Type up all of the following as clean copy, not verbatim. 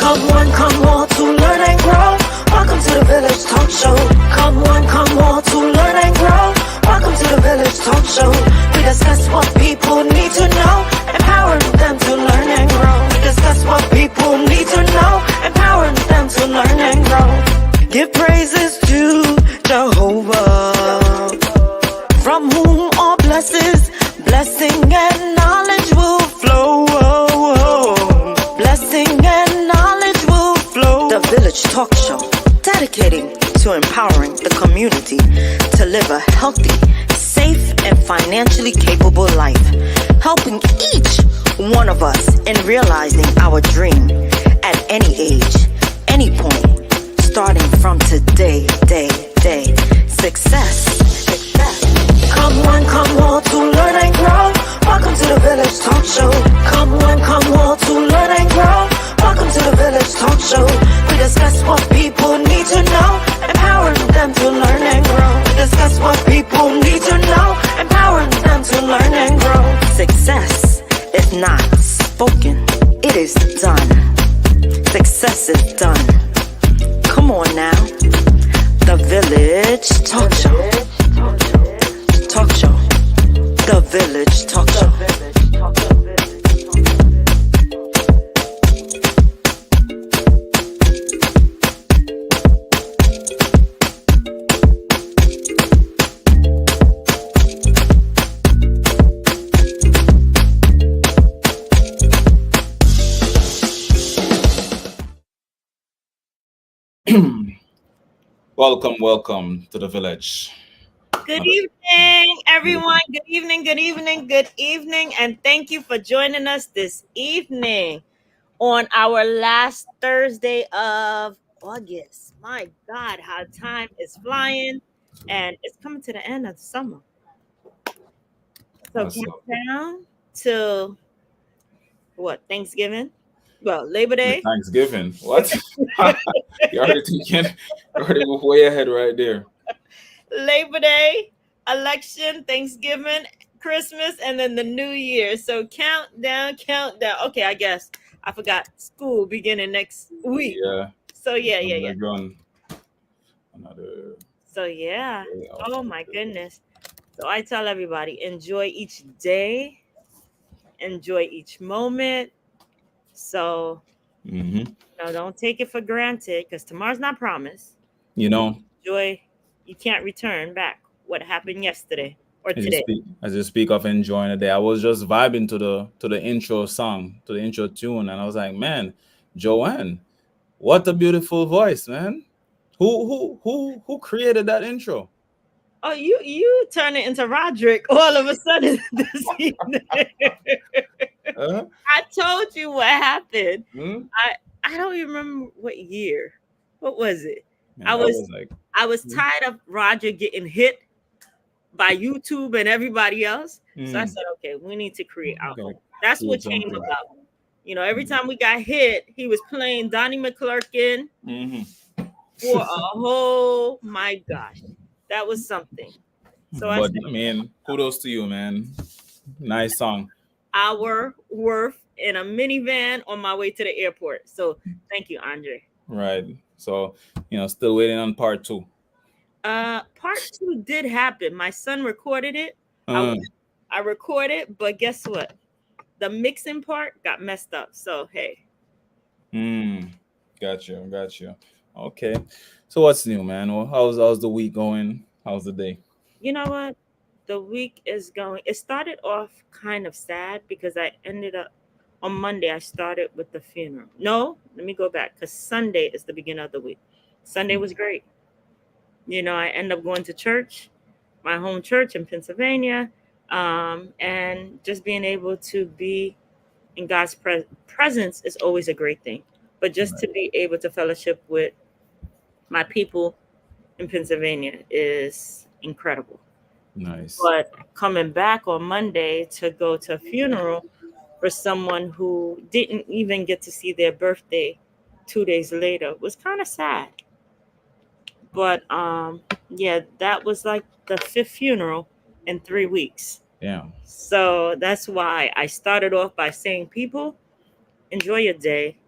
come all to learn and grow. Welcome to the Village Talk Show. Come all to learn and grow. Welcome to the Village Talk Show. We discuss what people need to know, empowering them to learn and grow. We discuss what people need to know, empowering them to learn and grow. Give praises to Jehovah, from whom all blessing and knowledge will flow. Blessing and knowledge will flow. The Village Talk Show, dedicating to empowering the community to live a healthy, safe, and financially capable life, helping each one of us in realizing our dream at any age, any point, starting from today, day. Success. Come all to learn and grow. Welcome to the Village Talk Show. Come all to learn and grow. Welcome to the Village Talk Show. We discuss what people need to know, empowering them to learn and grow. We discuss what people need to know, empowering them to learn and grow. Success is not spoken, it is done. Success is done. Come on now. The Village Talk Show. Talk Show. The Village Talk Show. Welcome to the Village. Good evening, everyone. Good evening. And thank you for joining us this evening on our last Thursday of August. My God, how time is flying, and it's coming to the end of the summer. So countdown to what? Thanksgiving? Well, Labor Day. Thanksgiving. What? You're already way ahead right there. Labor Day, election, Thanksgiving, Christmas, and then the New Year. So countdown. Okay, I guess I forgot school beginning next week. Yeah. So yeah. Another. So yeah. Oh my goodness. So I tell everybody, enjoy each day, enjoy each moment. So don't take it for granted, because tomorrow's not promised. Enjoy. You can't return back what happened yesterday or today. As you speak of enjoying the day, I was just vibing to the intro song, to the intro tune, and I was like, man, Joanne, what a beautiful voice, man. Who created that intro? Oh, you turn it into Roderick all of a sudden this evening. I told you what happened. I don't even remember what year. What was it? Man, I was tired of Roger getting hit by YouTube and everybody else. So I said, okay, we need to create our own. That's what came about. Every time we got hit, he was playing Donnie McClurkin for a whole, my gosh, that was something. So kudos to you, man. Nice song. Hour worth in a minivan on my way to the airport. So thank you, Andre. Right. So, still waiting on part 2. Part 2 did happen. My son recorded it. I recorded, but guess what? The mixing part got messed up. So, hey. Got you. Okay. So what's new, man? Well, how's the week going? How's the day? You know what? The week is going. It started off kind of sad because I ended up on Monday. I started with the funeral. No, let me go back, because Sunday is the beginning of the week. Sunday was great. I end up going to church, my home church in Pennsylvania, and just being able to be in God's presence is always a great thing. But just to be able to fellowship with my people in Pennsylvania is incredible. Nice. But coming back on Monday to go to a funeral for someone who didn't even get to see their birthday 2 days later was kind of sad. But that was like the 5th funeral in 3 weeks. Yeah. So that's why I started off by saying, people, enjoy your day.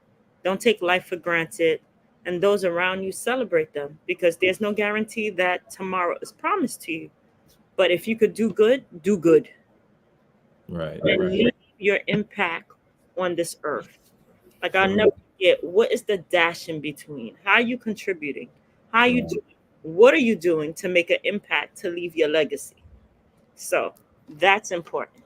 Don't take life for granted. And those around you, celebrate them, because there's no guarantee that tomorrow is promised to you. But if you could do good, do good Right, and right. leave your impact on this earth. Like, I'll For never real. forget, what is the dash in between? How are you contributing? How are you Right. doing? What are you doing to make an impact, to leave your legacy? So that's important.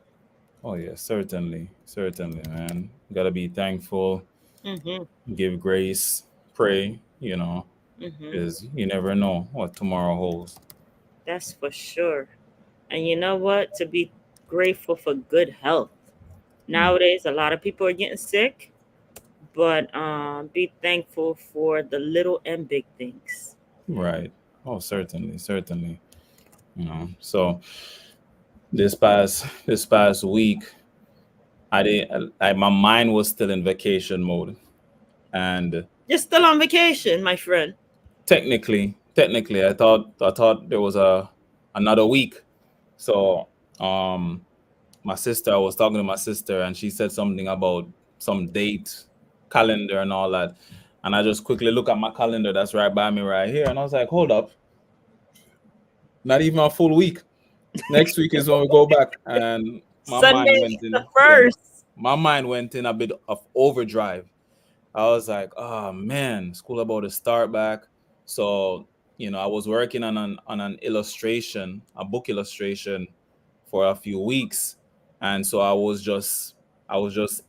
Oh yeah, certainly, certainly, man. Gotta be thankful, Mm-hmm. give grace, pray, you know, Mm-hmm. because you never know what tomorrow holds. That's for sure. And you know what? To be grateful for good health. Mm. Nowadays, a lot of people are getting sick, but be thankful for the little and big things. Right. Oh, certainly, certainly. You know, so this past week, I didn't. My mind was still in vacation mode, and You're still on vacation, my friend. technically, I thought there was a another week. So, um, my sister, I was talking to my sister, and she said something about some date, calendar, and all that. And I just quickly look at my calendar that's right by me right here, and I was like, hold up, not even a full week. Next week is when we go back, and my Sunday mind is went the in. Yeah, first. my mind went in a bit of overdrive. I was like, oh man, school about to start back. So, I was working on an illustration, a book illustration for a few weeks. And so I was just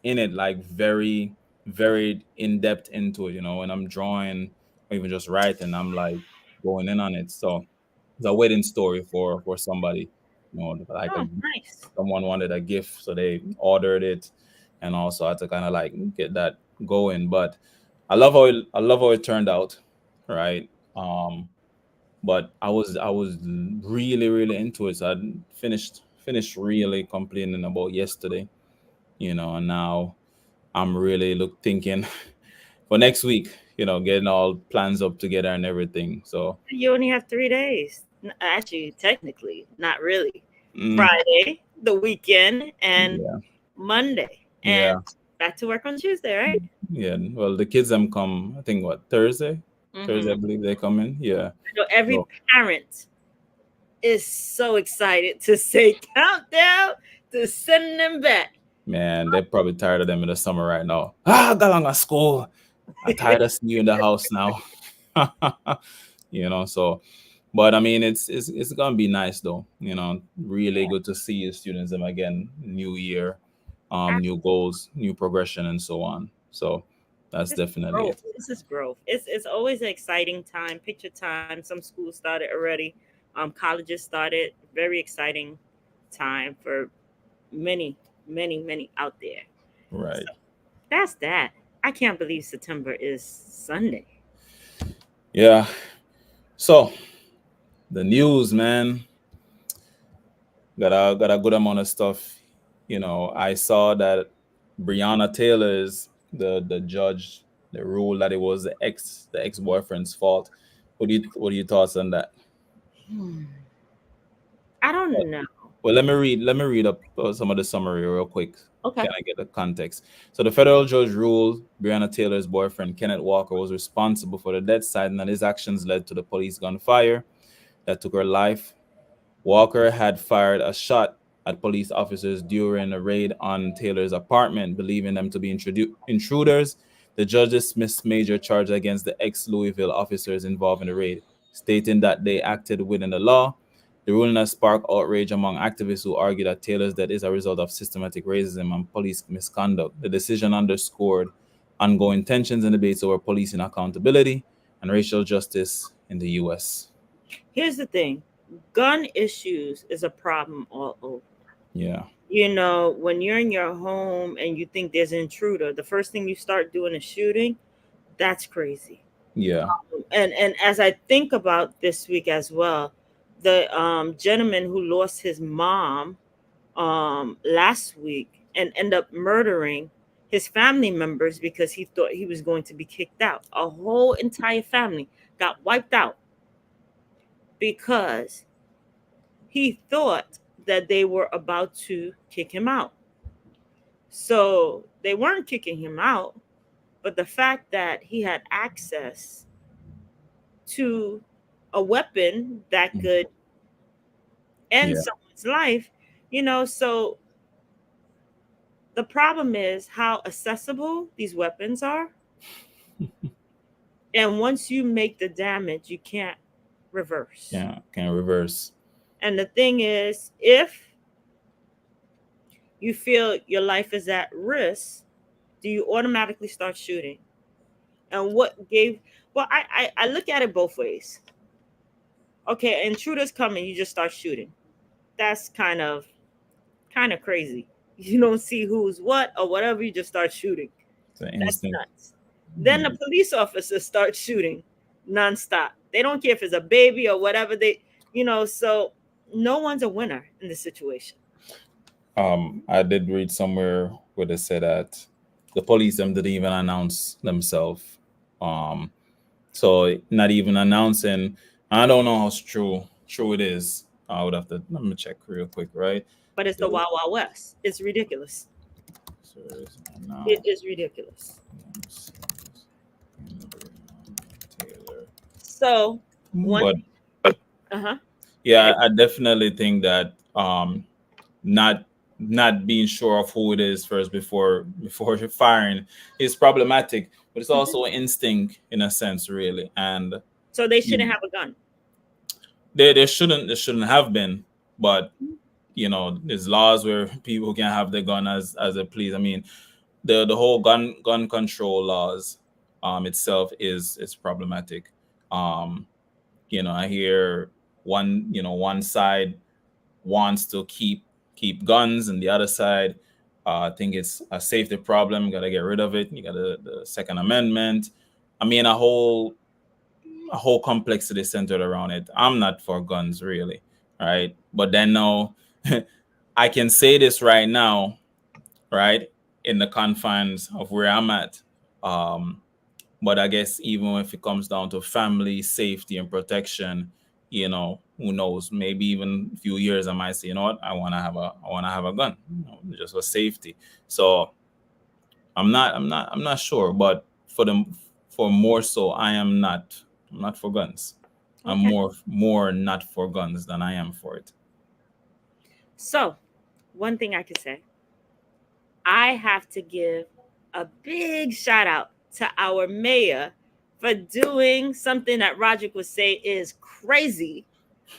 in it, like very, very in depth into it, when I'm drawing or even just writing, I'm like going in on it. So it's a wedding story for somebody, like Oh, nice. someone wanted a gift, so they ordered it, and also I had to kind of like get that going. But I love how it turned out, right? Um, but I was really really into it. So I finished really completing about yesterday, and now I'm really thinking for next week, getting all plans up together and everything. So You only have 3 days. Actually, technically, not really. mm, Friday, the weekend, and yeah, Monday, and yeah. back to work on Tuesday, right? Yeah, well, the kids them come. I think what Thursday. Thursday, Mm-hmm. I believe they come in. Yeah. So every So parent is so excited to say countdown to sending them back. man, they're probably tired of them in the summer right now. I got on at school. I'm tired of seeing you in the house now. So, but I mean, it's gonna be nice though. Really good to see your students them again. New year, new goals, new progression, and so on. So that's This is definitely growth. it. This is growth. It's always an exciting time. Picture time. Some schools started already. Colleges started. Very exciting time for many, many, many out there. So Right. that's that. I can't believe September is Sunday. Yeah. So the news, man, got a good amount of stuff. I saw that Breonna Taylor is the judge. The rule that it was the ex boyfriend's fault. What are your thoughts on that? Hmm. I Well, don't know. well, let me read up some of the summary real quick. Okay. Can I get the context? So the federal judge ruled Breonna Taylor's boyfriend Kenneth Walker was responsible for the death side, and that his actions led to the police gunfire that took her life. Walker had fired a shot at police officers during a raid on Taylor's apartment, believing them to be intruders. The judge dismissed major charges against the ex-Louisville officers involved in the raid, stating that they acted within the law. The ruling has sparked outrage among activists who argue that Taylor's death is a result of systematic racism and police misconduct. The decision underscored ongoing tensions and debates over policing accountability and racial justice in the U.S. Here's the thing. Gun issues is a problem all over. Yeah, When you're in your home and you think there's an intruder, the first thing you start doing is shooting. That's crazy. yeah, And as I think about this week as well, the gentleman who lost his mom last week and end up murdering his family members because he thought he was going to be kicked out. A whole entire family got wiped out because he thought that they were about to kick him out. So they weren't kicking him out. But the fact that he had access to a weapon that could end Yeah. someone's life, so the problem is how accessible these weapons are. And once you make the damage, you can't reverse. Yeah. Can reverse. And the thing is, if you feel your life is at risk, do you automatically start shooting? And what gave, well, I look at it both ways. Okay, intruders come and you just start shooting. That's kind of crazy. You don't see who's what or whatever, you just start shooting. It's an That's instinct. nuts. Then the police officers start shooting nonstop. They don't care if it's a baby or whatever so no one's a winner in this situation. I did read somewhere where they said that the police them didn't even announce themselves. So not even announcing. I don't know how true it is. I would have to let me check real quick, right? But it's the Wild Wild West. It's ridiculous. So now, It is ridiculous. Taylor. So one, But uh-huh. yeah, I definitely think that not being sure of who it is first before firing is problematic, but it's also an instinct in a sense, really. And So they shouldn't have a gun. there shouldn't have been, but there's laws where people can have the gun as they please. I mean, the whole gun control laws itself is problematic. um I hear one side wants to keep guns, and the other side think it's a safety problem, got to get rid of it. You got the Second Amendment. I mean, a whole complexity centered around it. I'm not for guns, really, right? But then no, I can say this right now, right, in the confines of where I'm at. Um, but I guess even if it comes down to family safety and protection, who knows? Maybe even a few years, I might say, you know what, I want to have a gun, just for safety. So I'm not sure, but for more so, I'm not for guns. I'm Okay. more not for guns than I am for it. So one thing I can say, I have to give a big shout out to our mayor for doing something that Roderick would say is crazy,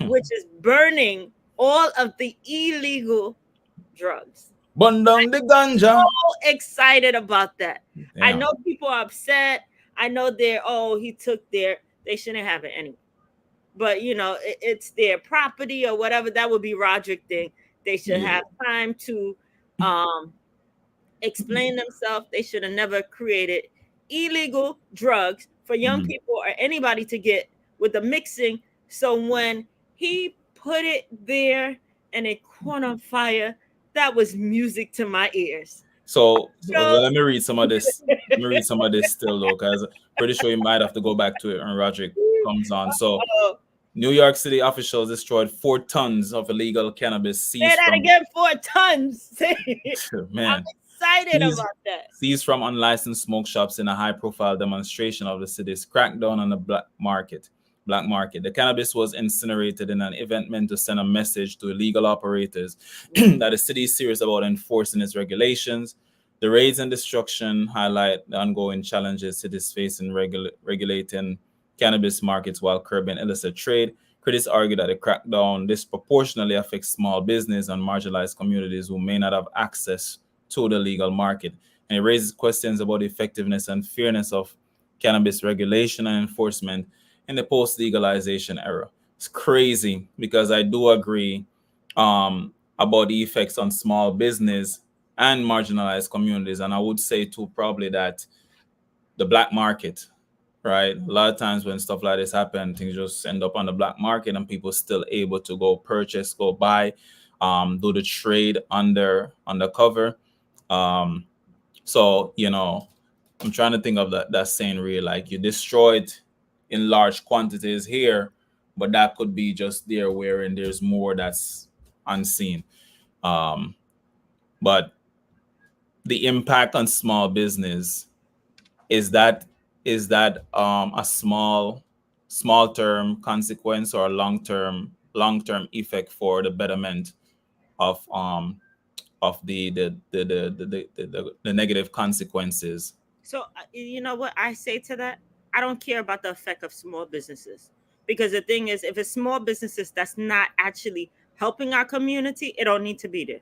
which is burning all of the illegal drugs. Burn down the ganja. So excited about that. I Yeah. know people are upset. I know he took they shouldn't have it anyway. But it's their property or whatever. That would be Roderick thing. They should Yeah. have time to explain themselves. They should have never created illegal drugs for young Mhm. people or anybody to get with the mixing. So when he put it there and it caught on fire, that was music to my ears. So So let me read some of this. Let me read some of this still, though, because pretty sure you might have to go back to it when Roderick comes on. So uh, New York City officials destroyed 4 tons of illegal cannabis say seized that from again, 4 tons. I'm man excited seized, about that. seized from unlicensed smoke shops in a high-profile demonstration of the city's crackdown on the black market. The cannabis was incinerated in an event meant to send a message to illegal operators that the city is serious about enforcing its regulations. The raids and destruction highlight the ongoing challenges cities face in regulating cannabis markets while curbing illicit trade. Critics argue that the crackdown disproportionately affects small business and marginalized communities who may not have access to the legal market. And it raises questions about the effectiveness and fairness of cannabis regulation and enforcement in the post-legalization era. It's crazy because I do agree about the effects on small business and marginalized communities. And I would say too probably that the black market, right? A lot of times when stuff like this happen, things just end up on the black market and people still able to go purchase, go buy, do the trade undercover. Um, so I'm trying to think of that saying really, like, you destroy it in large quantities here, but that could be just there wherein there's more that's unseen. But the impact on small business is that a small term consequence or a long term effect for the betterment of the negative consequences? So you know what I say to that? I don't care about the effect of small businesses, because the thing is, if it's small businesses that's not actually helping our community, it don't need to be there.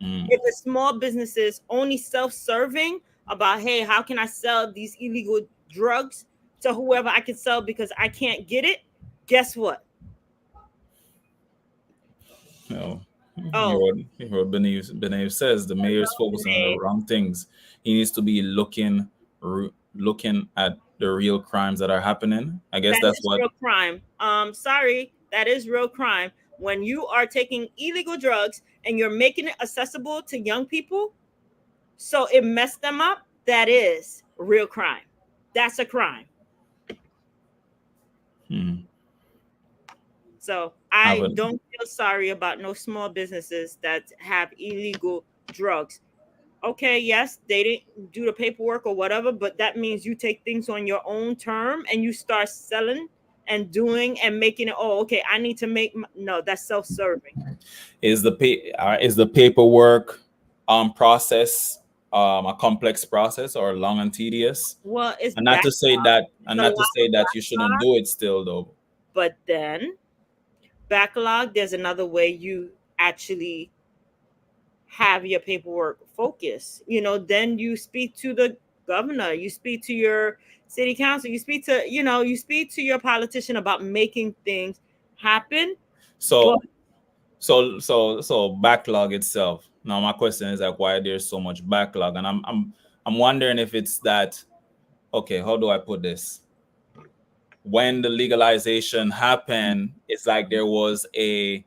Mm. If it's small businesses only self-serving about, hey, how can I sell these illegal drugs to whoever I can sell because I can't get it? Guess what? You know, Oh, you heard Benayev says the mayor's focusing on the hey, wrong things. He needs to be looking at the real crimes that are happening. I guess that that's is what. real crime. Sorry, that is real crime. When you are taking illegal drugs and you're making it accessible to young people, so it messed them up, that is real crime. That's a crime. Hmm, So I haven't. don't feel sorry about no small businesses that have illegal drugs. Okay, yes, they didn't do the paperwork or whatever, but that means you take things on your own term and you start selling and doing and making it. Oh, okay, I need to make. No, that's self-serving. Is the paperwork process a complex process or long and tedious? Well, it's And not back. to say that It's and a not to lot say of that you shouldn't backlog, do it still though. but then backlog. There's another way you actually have your paperwork focus. Then you speak to the governor, you speak to your city council, you speak to your politician about making things happen. But So so backlog itself. Now my question is like why there's so much backlog, and I'm wondering if it's that. Okay, how do I put this? When the legalization happened, it's like there was a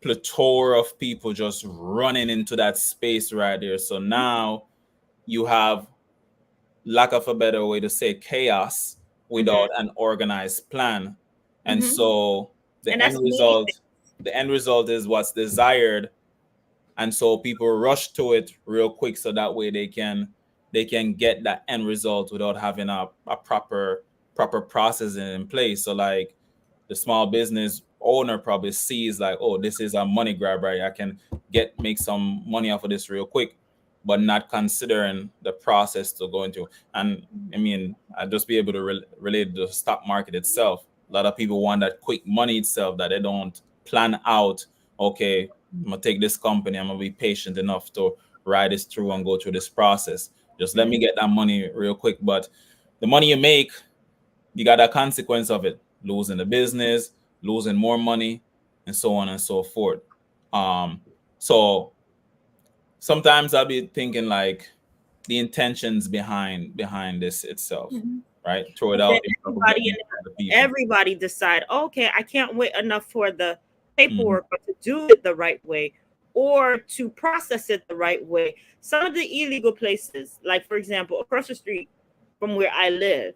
plethora of people just running into that space right there. So now you have, lack of a better way to say, chaos Mhm, without an organized plan. And mhm. so the And end that's many things. result the end result is what's desired, and so people rush to it real quick so that way they can get that end result without having a proper process in place. So like the small business owner probably sees like, oh, this is a money grab, right? I can make some money off of this real quick, but not considering the process to go into. And I mean, I'd just be able to relate to the stock market itself. A lot of people want that quick money itself, that they don't plan out, okay, I'm gonna take this company, I'm gonna be patient enough to ride this through and go through this process. Just let me Mhm. get that money real quick. But the money you make, you got a consequence of it: losing the business, losing more money, and so on and so forth. So sometimes I'll be thinking like the intentions behind this itself, Mhm. right? Throw it But then out there to get everybody in in front of the people. everybody decide, okay, I can't wait enough for the Mhm. paperwork, but to do it the right way or to process it the right way. Some of the illegal places, like for example, across the street from where I live,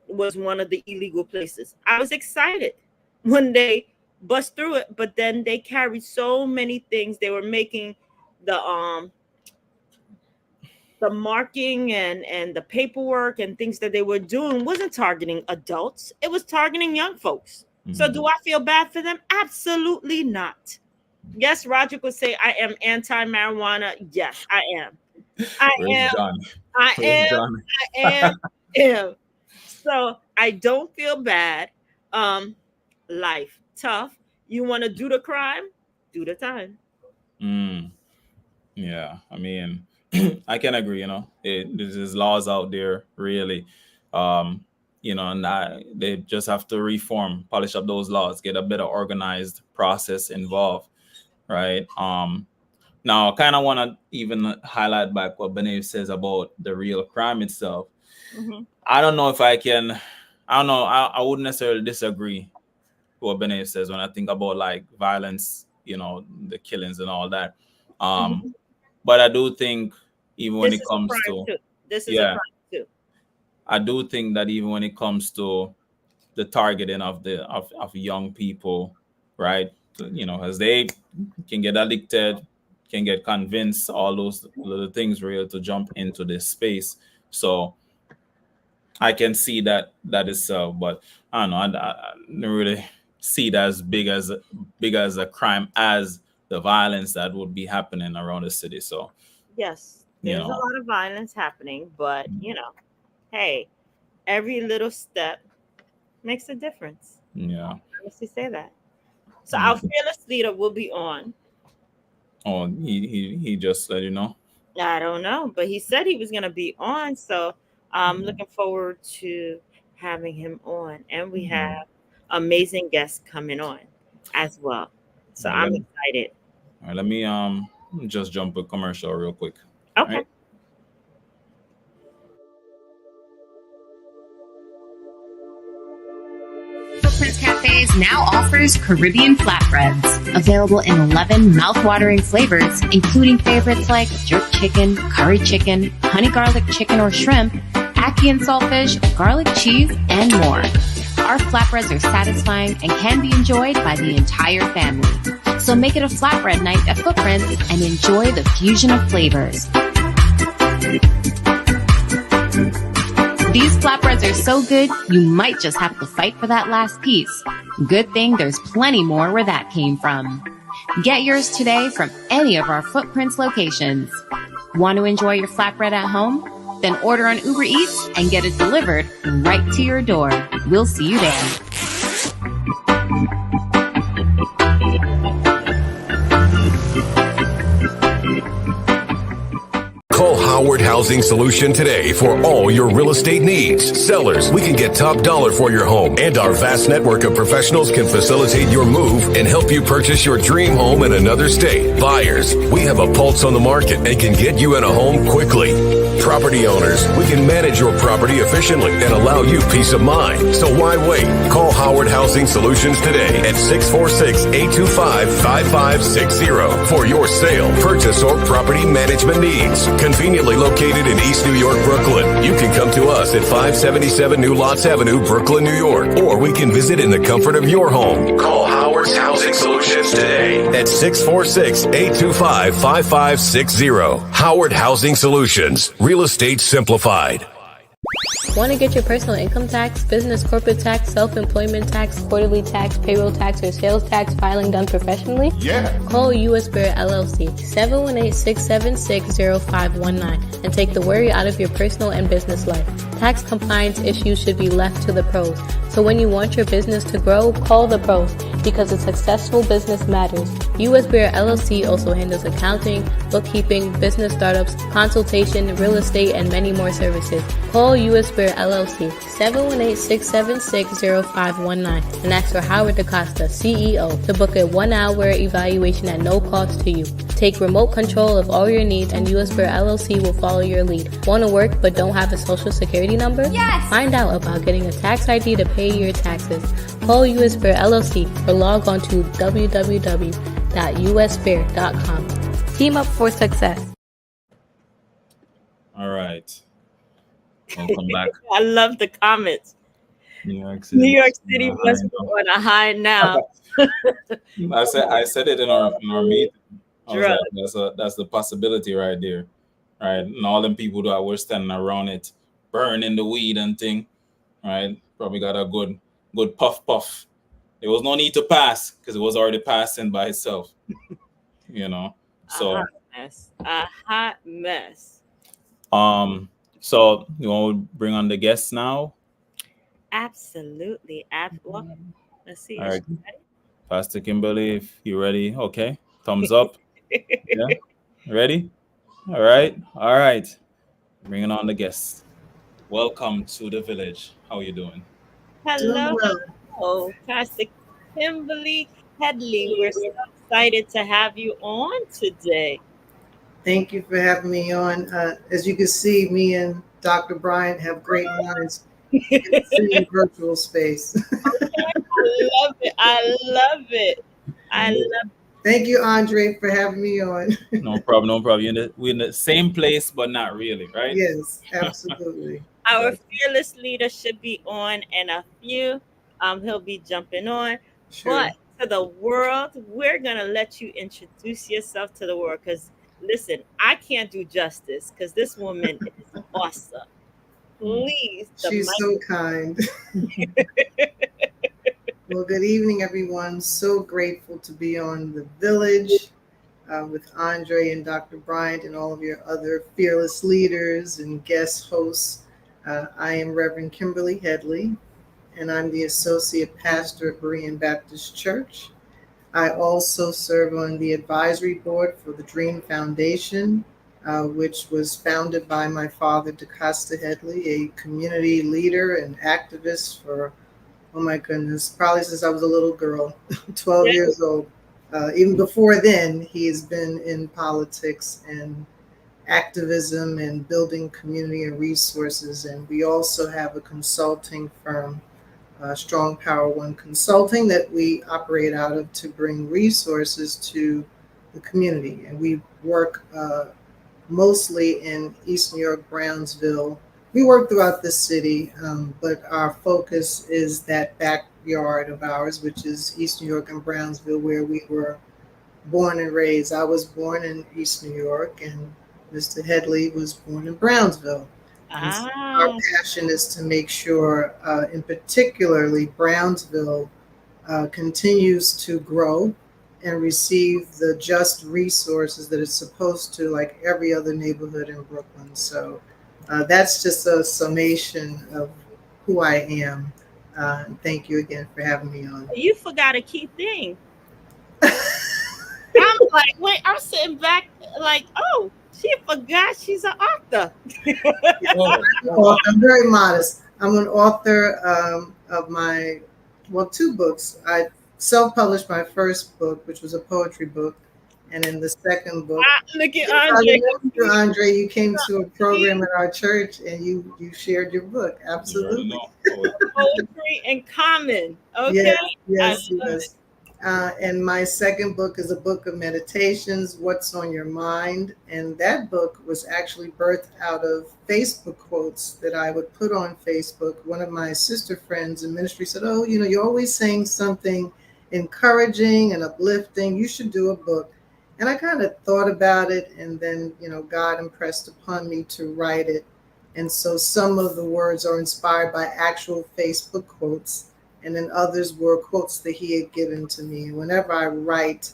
was one of the illegal places. I was excited when they bust through it, but then they carried so many things. They were making the the marking and the paperwork and things that they were doing wasn't targeting adults, it was targeting young folks. So Mhm. do I feel bad for them? Absolutely not. Yes, Roger would say I am anti-marijuana. Yes, I am. I Where's am. John? I Where's am. John? I am. So I don't feel bad. um Life tough. You want to do the crime, do the time. Mm, yeah, I mean, I can agree. There's laws out there, really. Um, and they just have to reform, polish up those laws, get a better organized process involved, right? Now, I kind of want to even highlight back what Benev says about the real crime itself. Mhm. I don't know if I can. I don't know. I wouldn't necessarily disagree with what Benev says when I think about like violence, the killings and all that. Um, Mhm. but I do think even when This it is a comes crime to, too. This is a yeah, crime too. I do think that even when it comes to the targeting of young people, right? As they can get addicted, can get convinced, all those little things real to jump into this space. So I can see that itself, but I don't know. I don't really see it as big as a crime as the violence that would be happening around the city. So Yes, you there's a know, lot of violence happening, but hey, every little step makes a difference. yeah. Honestly, say that. So our Okay. fearless leader will be on. Oh, he just let you know. I don't know, but he said he was going to be on, so I'm looking forward to having him on, and we Mhm. have amazing guests coming on as well. So All right, I'm excited. let me just jump a commercial real quick. All Okay. right. Footprints Cafes now offers Caribbean flatbreads, available in 11 mouthwatering flavors, including favorites like jerk chicken, curry chicken, honey garlic chicken or shrimp, ackee and saltfish, garlic cheese, and more. Our flatbreads are satisfying and can be enjoyed by the entire family. So make it a flatbread night at Footprints and enjoy the fusion of flavors. These flatbreads are so good, you might just have to fight for that last piece. Good thing there's plenty more where that came from. Get yours today from any of our Footprints locations. Want to enjoy your flatbread at home? Then order on Uber Eats and get it delivered right to your door. We'll see you there. Call Howard Housing Solution today for all your real estate needs. Sellers, we can get top dollar for your home, and our vast network of professionals can facilitate your move and help you purchase your dream home in another state. Buyers, we have a pulse on the market and can get you in a home quickly. Property owners, we can manage your property efficiently and allow you peace of mind. So why wait? Call Howard Housing Solutions today at 646-825-5560 for your sale, purchase, or property management needs. Conveniently located in East New York, Brooklyn. You can come to us at 577 New Lots Avenue, Brooklyn, New York, or we can visit in the comfort of your home. Call Howard's Housing Solutions today at 646-825-5560. Howard Housing Solutions. Real estate simplified. Want to get your personal income tax, business corporate tax, self-employment tax, quarterly tax, payroll tax, or sales tax filing done professionally? Yeah. Call U.S. Bear LLC 718-676-0519 and take the worry out of your personal and business life. Tax compliance issues should be left to the pros. So when you want your business to grow, call the pros because a successful business matters. U.S. Bear LLC also handles accounting, bookkeeping, business startups, consultation, real estate, and many more services. Call U.S. Bear LLC 718-676-0519 and ask for Howard DaCosta, CEO, to book a 1-hour evaluation at no cost to you. Take remote control of all your needs and U.S. Bear LLC will follow your lead. Want to work but don't have a social security number? Yes! Find out about getting a tax ID to pay your taxes. Call U.S. Bear LLC or log on to www.usbear.com. Team up for success. All right. Welcome back. I love the comments. New York City. New York must be City on a must high be on a high now. I said it in our meeting. I was Drug. like, that's the possibility right there, right? And all them people that were standing around it, burning the weed and thing, right? Probably got a good puff. There was no need to pass because it was already passing by itself, you know. So A hot mess. so you want to bring on the guests now? Absolutely. Well, let's see. All Is right. she ready? Pastor Kimberly, if you're ready, okay. Thumbs up. Yeah. Ready? All right. Bringing on the guests. Welcome to the village. How are you doing? Hello, Doing hello, Pastor Kimberly Headley. We're so excited to have you on today. Thank you for having me on. As you can see, me and Dr. Bryant have great minds in the same virtual space. I love it. Thank you, Andre, for having me on. No problem. We're in the same place, but not really, right? Yes, absolutely. Our fearless leader should be on in a few. He'll be jumping on. Sure. But to the world, we're gonna let you introduce yourself to the world. Because listen, I can't do justice because this woman is awesome. Please. The She's mic. so kind. Well, good evening, everyone. So grateful to be on The Village with Andre and Dr. Bryant and all of your other fearless leaders and guest hosts. I am Reverend Kimberly Headley, and I'm the Associate Pastor at Berean Baptist Church. I also serve on the advisory board for the Dream Foundation, which was founded by my father, DeCosta Headley, a community leader and activist for, oh my goodness, probably since I was a little girl, 12 years old. Even before then, he has been in politics and activism and building community and resources. And we also have a consulting firm, Strong Power One Consulting, that we operate out of to bring resources to the community. And we work mostly in East New York, Brownsville. We work throughout the city, but our focus is that backyard of ours, which is East New York and Brownsville, where we were born and raised. I was born in East New York, and Mr. Headley was born in Brownsville. And so our passion is to make sure, in particularly Brownsville, continues to grow and receive the just resources that it's supposed to, like every other neighborhood in Brooklyn. So that's just a summation of who I am. Thank you again for having me on. You forgot a key thing. I'm like, wait, I'm sitting back like, oh, she forgot she's an author. I'm very modest. I'm an author of my, two books. I self-published my first book, which was a poetry book. And in the second book, look at Andre. Andre, you came to a program at our church and you shared your book. Absolutely. Poetry in Common. Okay. Yes. And my second book is a book of meditations, What's on Your Mind. And that book was actually birthed out of Facebook quotes that I would put on Facebook. One of my sister friends in ministry said, oh, you're always saying something encouraging and uplifting. You should do a book. And I kind of thought about it, and then, God impressed upon me to write it. And so some of the words are inspired by actual Facebook quotes, and then others were quotes that he had given to me. And whenever I write,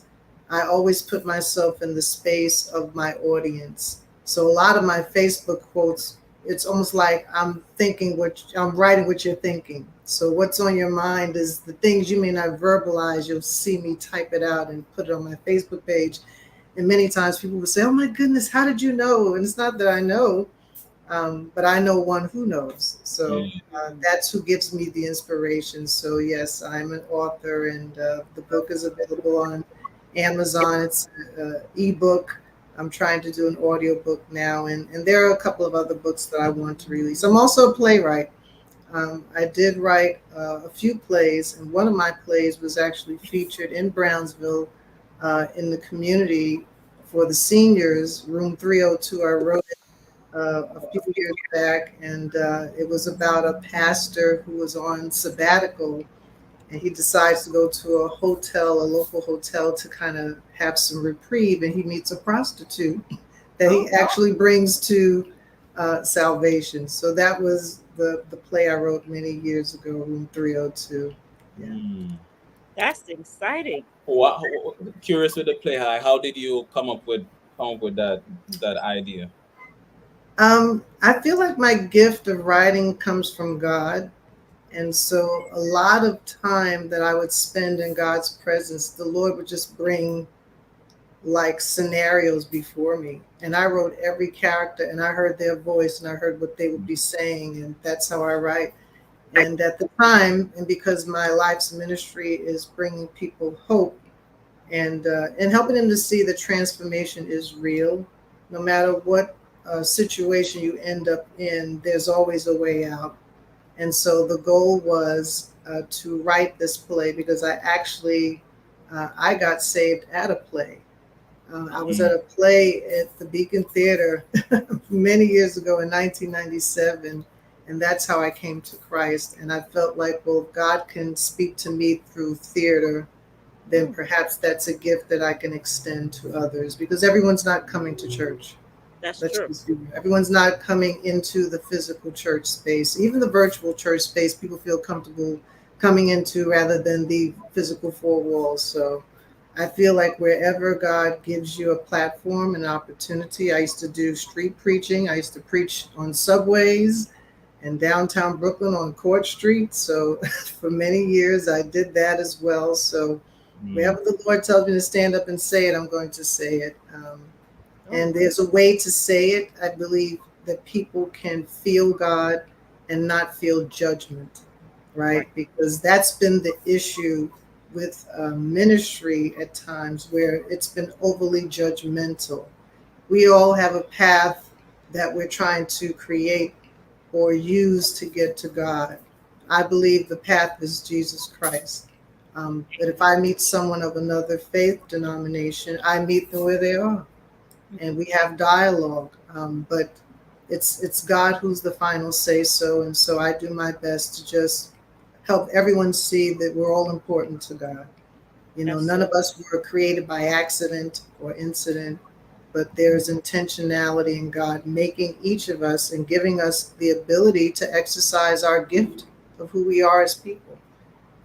I always put myself in the space of my audience. So a lot of my Facebook quotes, it's almost like I'm writing what you're thinking. So what's on your mind is the things you may not verbalize. You'll see me type it out and put it on my Facebook page. And many times people will say, oh my goodness, how did you know? And it's not that I know, but I know one who knows. So that's who gives me the inspiration. So yes, I'm an author, and the book is available on Amazon. It's an ebook. I'm trying to do an audio book now, and there are a couple of other books that I want to release. I'm also a playwright. I did write a few plays, and one of my plays was actually featured in Brownsville in the community for the seniors, room 302. I wrote it a few years back, and it was about a pastor who was on sabbatical, and he decides to go to a local hotel to kind of have some reprieve, and he meets a prostitute that he actually brings to salvation. So that was the play I wrote many years ago, room 302. Yeah. That's exciting. Curious with the play, how did you come up with that idea? I feel like my gift of writing comes from God. And so a lot of time that I would spend in God's presence, the Lord would just bring like scenarios before me. And I wrote every character, and I heard their voice, and I heard what they would be saying. And that's how I write. And at the time, and because my life's ministry is bringing people hope and helping them to see that transformation is real, no matter what situation you end up in, there's always a way out. And so the goal was to write this play, because I got saved at a play. I was at a play at the Beacon Theater many years ago in 1997, and that's how I came to Christ. And I felt like, well, if God can speak to me through theater, then perhaps that's a gift that I can extend to others, because everyone's not coming to church. That's Let's true. just be real. Everyone's not coming into the physical church space. Even the virtual church space, people feel comfortable coming into rather than the physical four walls. So I feel like wherever God gives you a platform and opportunity, I used to do street preaching. I used to preach on subways and downtown Brooklyn on Court Street. So for many years, I did that as well. So wherever the Lord tells me to stand up and say it, I'm going to say it. And there's a way to say it. I believe that people can feel God and not feel judgment, right? Because that's been the issue with ministry at times, where it's been overly judgmental. We all have a path that we're trying to create or use to get to God. I believe the path is Jesus Christ. But if I meet someone of another faith denomination, I meet them where they are, and we have dialogue. But it's God who's the final say so, and so I do my best to just help everyone see that we're all important to God. You know, none of us were created by accident or incident, but there's intentionality in God making each of us and giving us the ability to exercise our gift of who we are as people.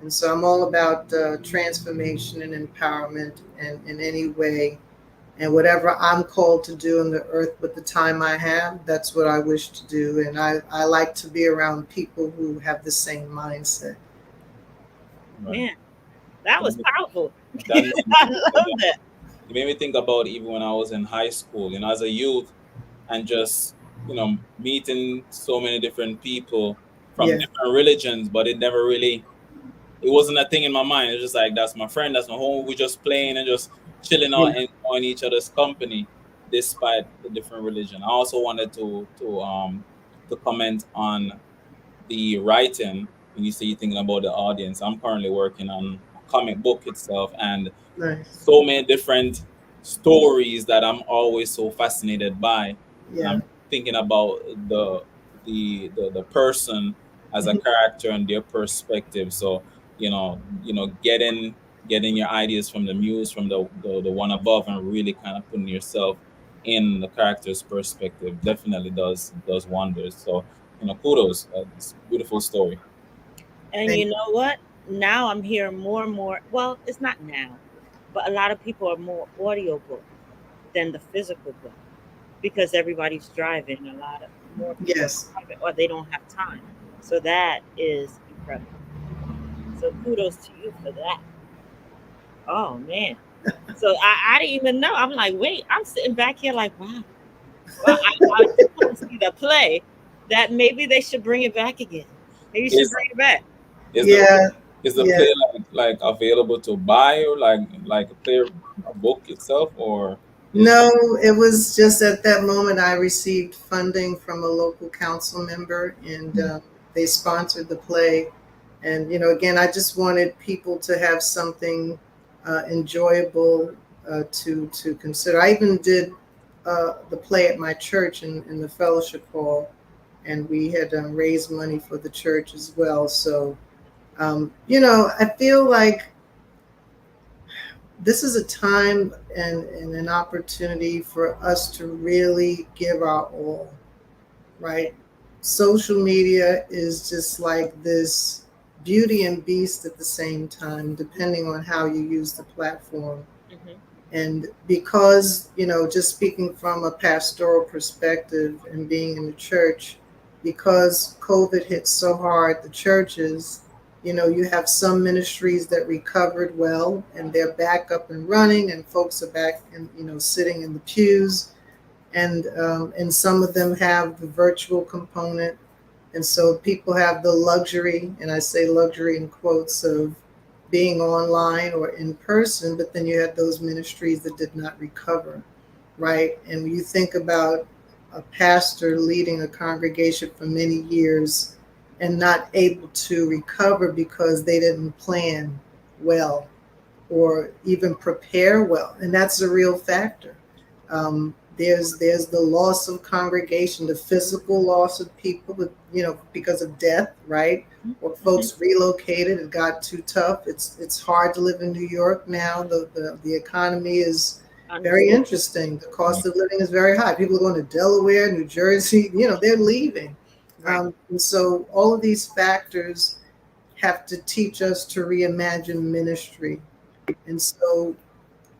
And so I'm all about transformation and empowerment, and in any way, and whatever I'm called to do on the earth with the time I have, that's what I wish to do. And I like to be around people who have the same mindset. Man, that was powerful. That made me I think love about- that. It made me think about even when I was in high school, you know, as a youth, and just, you know, meeting so many different people from Yeah. different religions, but it never really, it wasn't a thing in my mind. It's just like, that's my friend, that's my home. We're just playing and just chilling out and enjoying each other's company, despite the different religion. I also wanted to comment on the writing. When you say you're thinking about the audience, I'm currently working on a comic book itself, and Nice. so many different stories that I'm always so fascinated by. And Yeah. I'm thinking about the person as a character and their perspective. So, getting your ideas from the muse, from the one above, and really kind of putting yourself in the character's perspective definitely does wonders. So, kudos. It's a beautiful story. And Thank you know what? Now I'm hearing more and more. Well, it's not now, but a lot of people are more audiobook than the physical book because everybody's driving. A lot of more people Yes. are driving, or they don't have time. So that is incredible. So kudos to you for that. Oh man. So I didn't even know. I'm like, wait, I'm sitting back here like, wow. Well, I just want to see the play. That maybe they should bring it back again. Maybe you should Is bring it back. is Yeah. the Yeah. play like available to buy, or like a book itself, or No, it was just at that moment I received funding from a local council member, and they sponsored the play. And, you know, again, I just wanted people to have something enjoyable to consider. I even did the play at my church in the fellowship hall, and we had raised money for the church as well. So, you know, I feel like this is a time and an opportunity for us to really give our all, right? Social media is just like this beauty and beast at the same time, depending on how you use the platform. Mhm. And because, you know, just speaking from a pastoral perspective and being in the church, because COVID hit so hard, the churches, you know, you have some ministries that recovered well and they're back up and running, and folks are back and, you know, sitting in the pews. And some of them have the virtual component. And so people have the luxury, and I say luxury in quotes, of being online or in person, but then you had those ministries that did not recover, right? And when you think about a pastor leading a congregation for many years and not able to recover because they didn't plan well or even prepare well, and that's a real factor. There's the loss of congregation, the physical loss of people, with, you know, because of death, right? Or folks relocated, it got too tough. It's hard to live in New York now. The economy is Very interesting. The cost of living is very high. People are going to Delaware, New Jersey, they're leaving. Right. And so all of these factors have to teach us to reimagine ministry. And so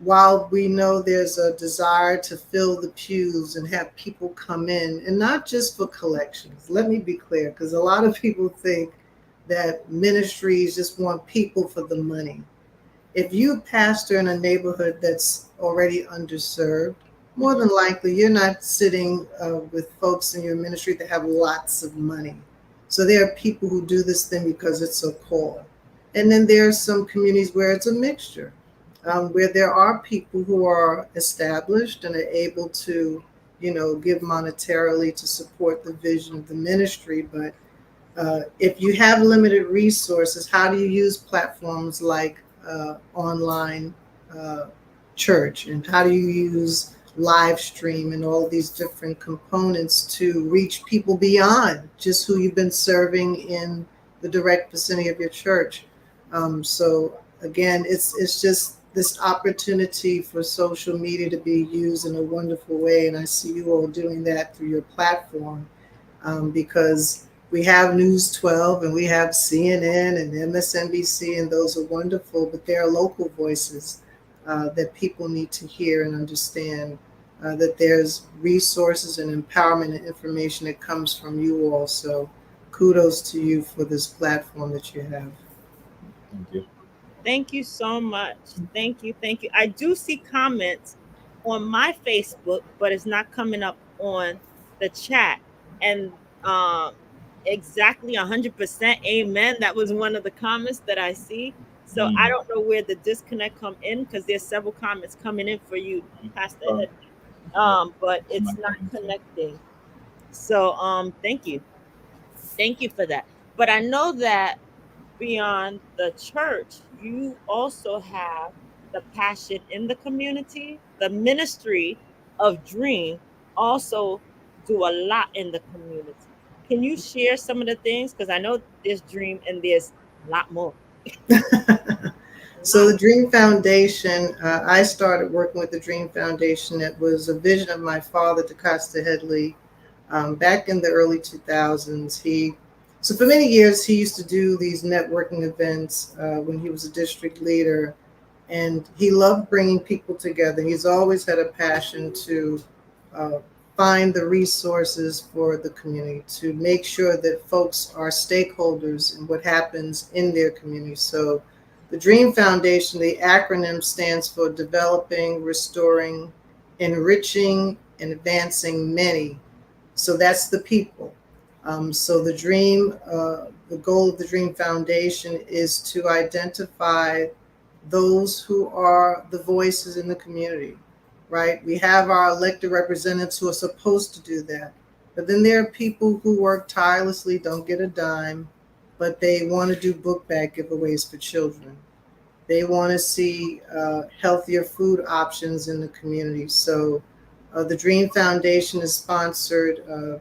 while we know there's a desire to fill the pews and have people come in, and not just for collections, let me be clear, because a lot of people think that ministries just want people for the money. If you pastor in a neighborhood that's already underserved, more than likely you're not sitting with folks in your ministry that have lots of money. So there are people who do this thing because it's a call. And then there are some communities where it's a mixture, where there are people who are established and are able to, give monetarily to support the vision of the ministry. But if you have limited resources, how do you use platforms like online church, and how do you use live stream and all these different components to reach people beyond just who you've been serving in the direct vicinity of your church? So again, it's just this opportunity for social media to be used in a wonderful way, and I see you all doing that through your platform, because we have News 12 and we have CNN and MSNBC, and those are wonderful, but there are local voices that people need to hear and understand, that there's resources and empowerment and information that comes from you all. So kudos to you for this platform that you have. Thank you. Thank you so much. Thank you. I do see comments on my Facebook, but it's not coming up on the chat. And exactly 100% amen. That was one of the comments that I see. So I don't know where the disconnect come in, because there's several comments coming in for you, Pastor Ed. But it's not connecting. So thank you for that. But I know that beyond the church, you also have the passion in the community. The ministry of Dream also do a lot in the community. Can you share some of the things? Because I know there's Dream and there's a lot more. So the Dream Foundation, I started working with the Dream Foundation. It was a vision of my father, DeCosta Headley, back in the early 2000s. So for many years, he used to do these networking events when he was a district leader, and he loved bringing people together. He's always had a passion to find the resources for the community, to make sure that folks are stakeholders in what happens in their community. So the Dream Foundation, the acronym stands for Developing, Restoring, Enriching, and Advancing Many. So that's the people. So the goal of the Dream Foundation is to identify those who are the voices in the community, right? We have our elected representatives who are supposed to do that. But then there are people who work tirelessly, don't get a dime, but they want to do book bag giveaways for children. They want to see healthier food options in the community. So the Dream Foundation has sponsored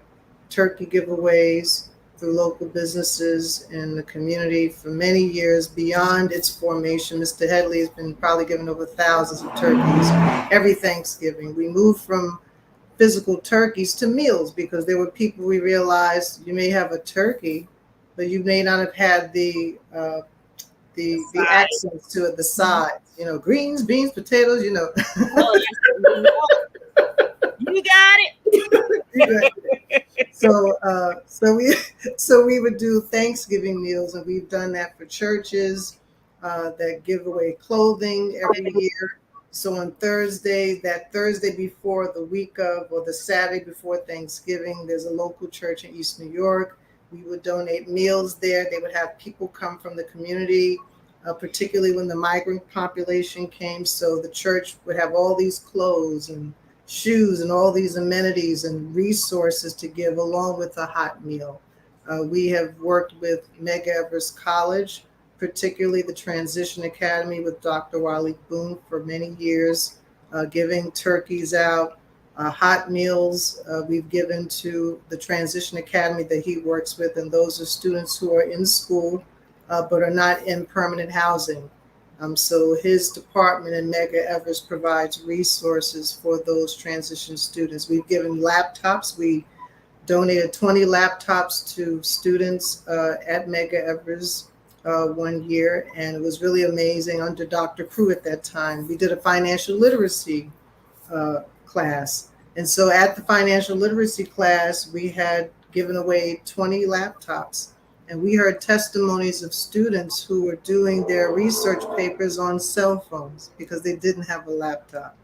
turkey giveaways through local businesses in the community for many years beyond its formation. Mr. Headley has been probably giving over thousands of turkeys every Thanksgiving. We moved from physical turkeys to meals because there were people, we realized you may have a turkey, but you may not have had the accents to it, the sides, greens, beans, potatoes, Oh, you got it. So we would do Thanksgiving meals, and we've done that for churches that give away clothing every year. So on Thursday, that Thursday before the week of, or the Saturday before Thanksgiving, there's a local church in East New York. We would donate meals there. They would have people come from the community, particularly when the migrant population came. So the church would have all these clothes and shoes and all these amenities and resources to give, along with a hot meal. We have worked with Meg Evers College, particularly the Transition Academy with Dr. Wally Boone for many years, giving turkeys out, hot meals we've given to the Transition Academy that he works with, and those are students who are in school but are not in permanent housing. So his department in Medgar Evers provides resources for those transition students. We've given laptops. We donated 20 laptops to students at Medgar Evers 1 year, and it was really amazing under Dr. Crew at that time. We did a financial literacy class. And so at the financial literacy class, we had given away 20 laptops. And we heard testimonies of students who were doing their research papers on cell phones because they didn't have a laptop.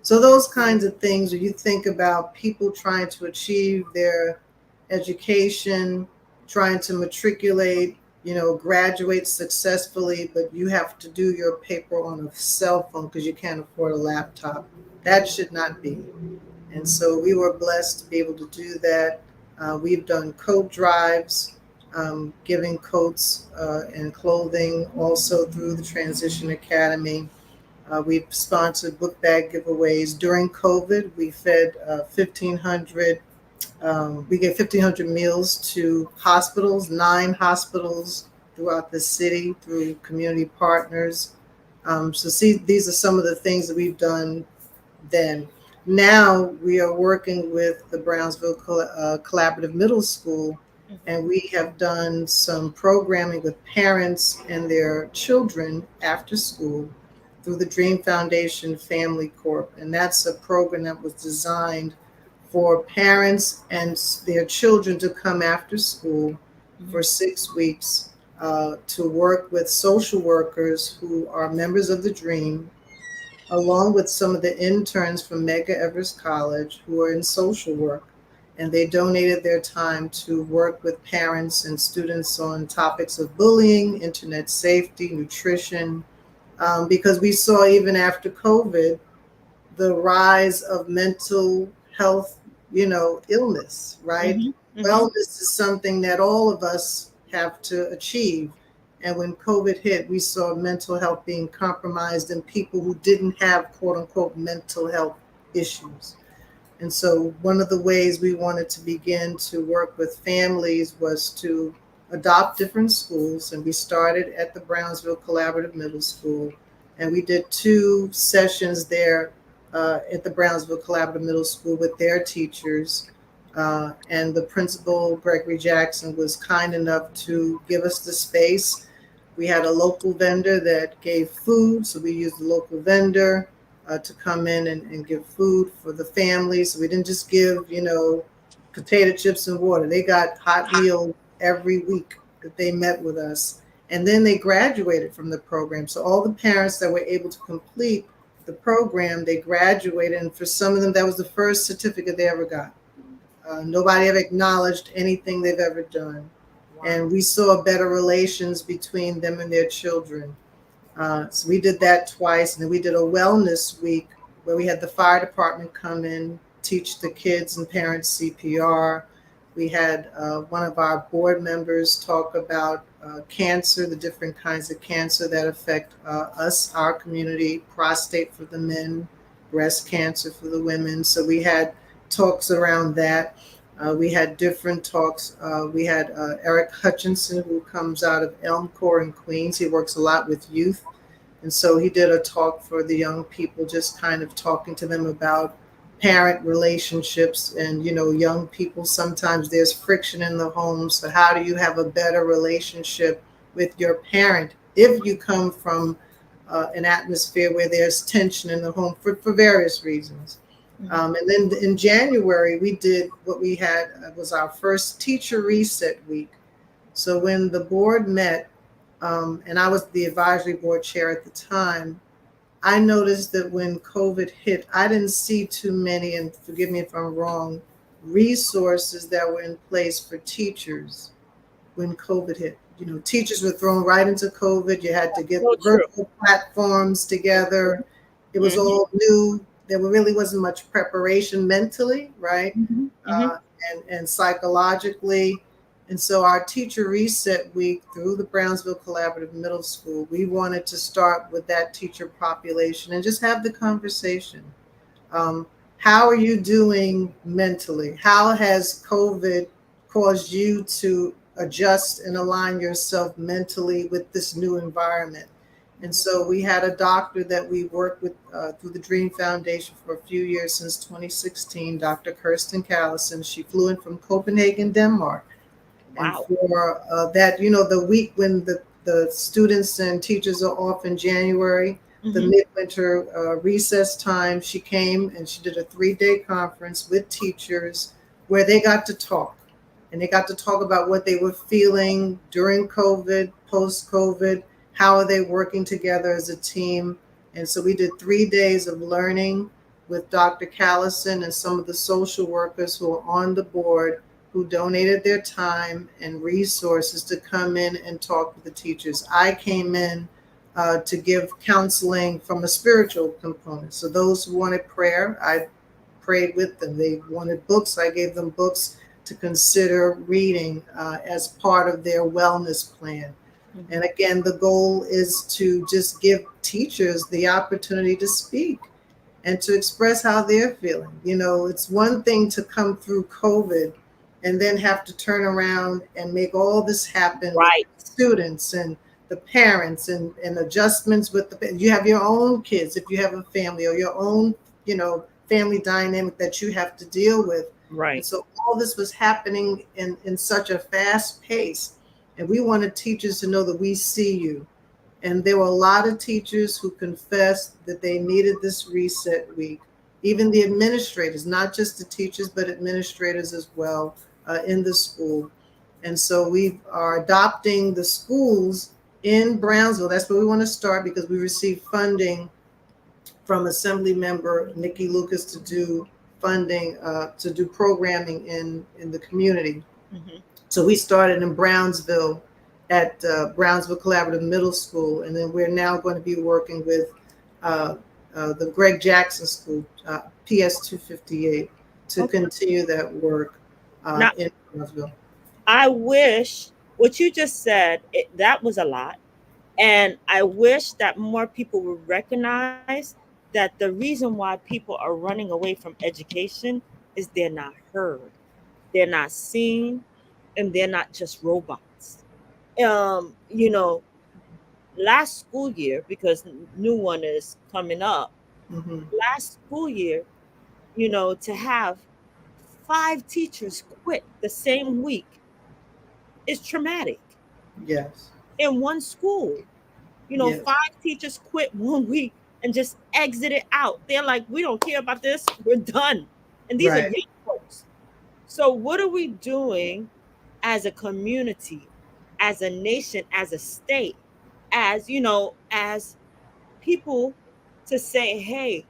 So those kinds of things, when you think about people trying to achieve their education, trying to matriculate, graduate successfully, but you have to do your paper on a cell phone because you can't afford a laptop. That should not be. And so we were blessed to be able to do that. We've done coat drives, giving coats and clothing also through the Transition Academy. We've sponsored book bag giveaways. During COVID, we fed 1,500. We gave 1,500 meals to hospitals, 9 hospitals throughout the city through community partners. So see, these are some of the things that we've done then. Now we are working with the Brownsville Collaborative Middle School, and we have done some programming with parents and their children after school through the Dream Foundation Family Corp. And that's a program that was designed for parents and their children to come after school for 6 weeks to work with social workers who are members of the Dream, along with some of the interns from Medgar Evers College who are in social work. And they donated their time to work with parents and students on topics of bullying, internet safety, nutrition, because we saw even after COVID, the rise of mental health, illness, right? Wellness is something that all of us have to achieve. And when COVID hit, we saw mental health being compromised in people who didn't have, quote unquote, mental health issues. And so one of the ways we wanted to begin to work with families was to adopt different schools. And we started at the Brownsville Collaborative Middle School. And we did 2 sessions there at the Brownsville Collaborative Middle School with their teachers. And the principal, Gregory Jackson, was kind enough to give us the space. We had a local vendor that gave food, so we used the local vendor to come in and give food for the families. So we didn't just give, potato chips and water. They got hot meals every week that they met with us. And then they graduated from the program. So all the parents that were able to complete the program, they graduated. And for some of them, that was the first certificate they ever got. Nobody ever acknowledged anything they've ever done. Wow. And we saw better relations between them and their children. So we did that twice. And then we did a wellness week where we had the fire department come in, teach the kids and parents CPR. We had one of our board members talk about cancer, the different kinds of cancer that affect us, our community, prostate for the men, breast cancer for the women. So we had talks around that. We had different talks. We had Eric Hutchinson, who comes out of Elmcore in Queens. He works a lot with youth. And so he did a talk for the young people, just kind of talking to them about parent relationships. And, young people, sometimes there's friction in the home. So how do you have a better relationship with your parent if you come from an atmosphere where there's tension in the home for various reasons? And then in January, we did what we had was our first teacher reset week. So when the board met, and I was the advisory board chair at the time, I noticed that when COVID hit, I didn't see too many, and forgive me if I'm wrong, resources that were in place for teachers when COVID hit. Teachers were thrown right into COVID. You had to get the virtual platforms together. It was all new. There really wasn't much preparation mentally, right? And psychologically. And so our teacher reset week through the Brownsville Collaborative Middle School, we wanted to start with that teacher population and just have the conversation. How are you doing mentally? How has COVID caused you to adjust and align yourself mentally with this new environment? And so we had a doctor that we worked with through the Dream Foundation for a few years since 2016, Dr. Kirsten Callison. She flew in from Copenhagen, Denmark. Wow. And for that, the week when the students and teachers are off in January, the midwinter recess time, she came and she did a 3-day conference with teachers where they got to talk. And they got to talk about what they were feeling during COVID, post-COVID, how are they working together as a team. And so we did 3 days of learning with Dr. Callison and some of the social workers who are on the board, who donated their time and resources to come in and talk with the teachers. I came in to give counseling from a spiritual component. So those who wanted prayer, I prayed with them. They wanted books, I gave them books to consider reading as part of their wellness plan. And again, the goal is to just give teachers the opportunity to speak and to express how they're feeling. It's one thing to come through COVID and then have to turn around and make all this happen Right. with students and the parents and adjustments with you have your own kids, if you have a family, or your own, family dynamic that you have to deal with. Right. And so all this was happening in such a fast pace. And we wanted teachers to know that we see you. And there were a lot of teachers who confessed that they needed this reset week. Even the administrators, not just the teachers, but administrators as well in the school. And so we are adopting the schools in Brownsville. That's where we want to start, because we received funding from Assembly Member Nikki Lucas to do funding, to do programming in the community. So we started in Brownsville at Brownsville Collaborative Middle School. And then we're now going to be working with the Greg Jackson School, PS 258, to continue that work in Brownsville. I wish what you just said, that was a lot. And I wish that more people would recognize that the reason why people are running away from education is they're not heard, they're not seen, and they're not just robots. Last school year, because new one is coming up, last school year, to have 5 teachers quit the same week is traumatic. Yes. In one school, Yes. 5 teachers quit one week and just exited out. They're like, we don't care about this, we're done. And these are Right. young folks. So what are we doing as a community, as a nation, as a state, as people, to say, hey,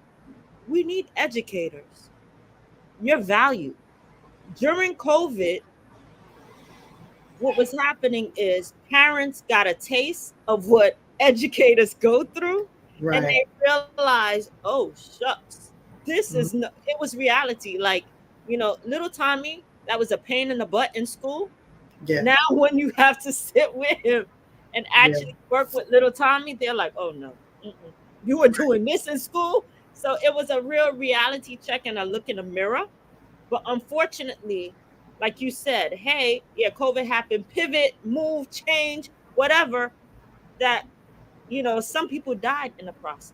we need educators. You're valued. During COVID, what was happening is parents got a taste of what educators go through, Right. and they realized, oh shucks, this is no, it was reality. Like, little Tommy, that was a pain in the butt in school. Yeah. Now when you have to sit with him and actually work with little Tommy, they're like, oh no, you were doing this in school. So it was a real reality check and a look in the mirror. But unfortunately, like you said, hey, yeah, COVID happened, pivot, move, change, whatever, that, some people died in the process.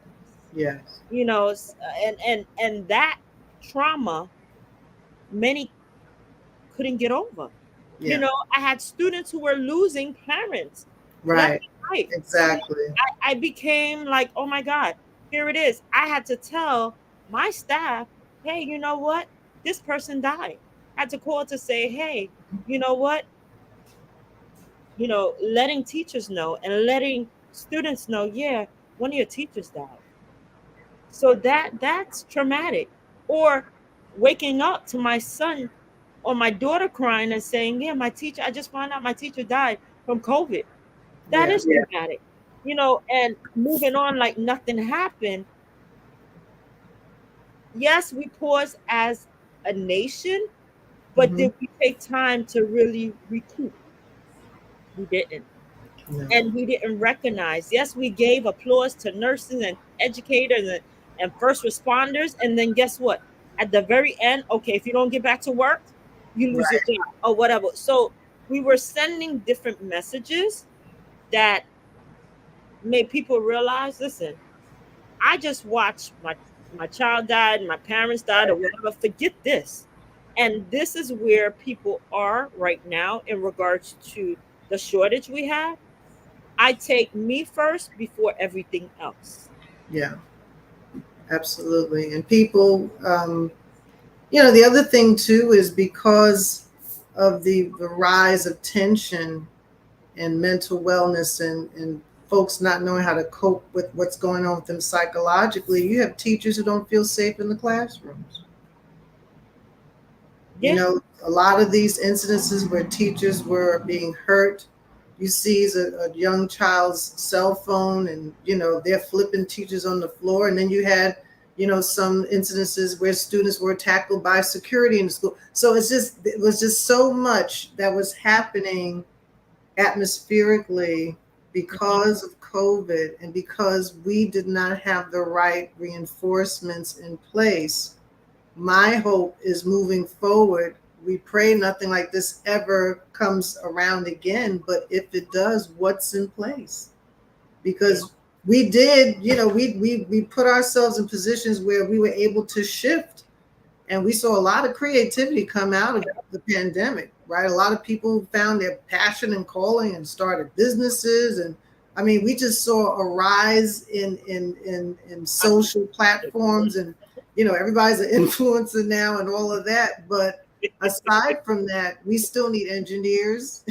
Yes. And that trauma, many couldn't get over. Yeah. I had students who were losing parents. Right. Right. Exactly. I became like, oh my God, here it is. I had to tell my staff, hey, you know what? This person died. I had to call to say, hey, you know what? Letting teachers know and letting students know, yeah, one of your teachers died. So that's traumatic. Or waking up to my son or my daughter crying and saying, yeah, my teacher, I just found out my teacher died from COVID. That is traumatic. And moving on like nothing happened. Yes, we paused as a nation, but did we take time to really recoup? We didn't. No. And we didn't recognize. Yes, we gave applause to nurses and educators and first responders. And then guess what? At the very end, okay, if you don't get back to work, you lose your job or whatever. So we were sending different messages that made people realize, listen, I just watched my child died, my parents died, or whatever. Forget this. And this is where people are right now in regards to the shortage we have. I take me first before everything else. Yeah, absolutely. And people, the other thing too is because of the rise of tension and mental wellness and folks not knowing how to cope with what's going on with them psychologically, you have teachers who don't feel safe in the classrooms. Yeah. A lot of these incidences where teachers were being hurt, you see a young child's cell phone and, they're flipping teachers on the floor. And then you had, some incidences where students were tackled by security in the school. So it was just so much that was happening atmospherically because of COVID and because we did not have the right reinforcements in place. My hope is moving forward. We pray nothing like this ever comes around again, but if it does, what's in place? Because we did, we put ourselves in positions where we were able to shift, and we saw a lot of creativity come out of the pandemic, right? A lot of people found their passion and calling and started businesses. And I mean, we just saw a rise in social platforms, and everybody's an influencer now and all of that. But aside from that, we still need engineers.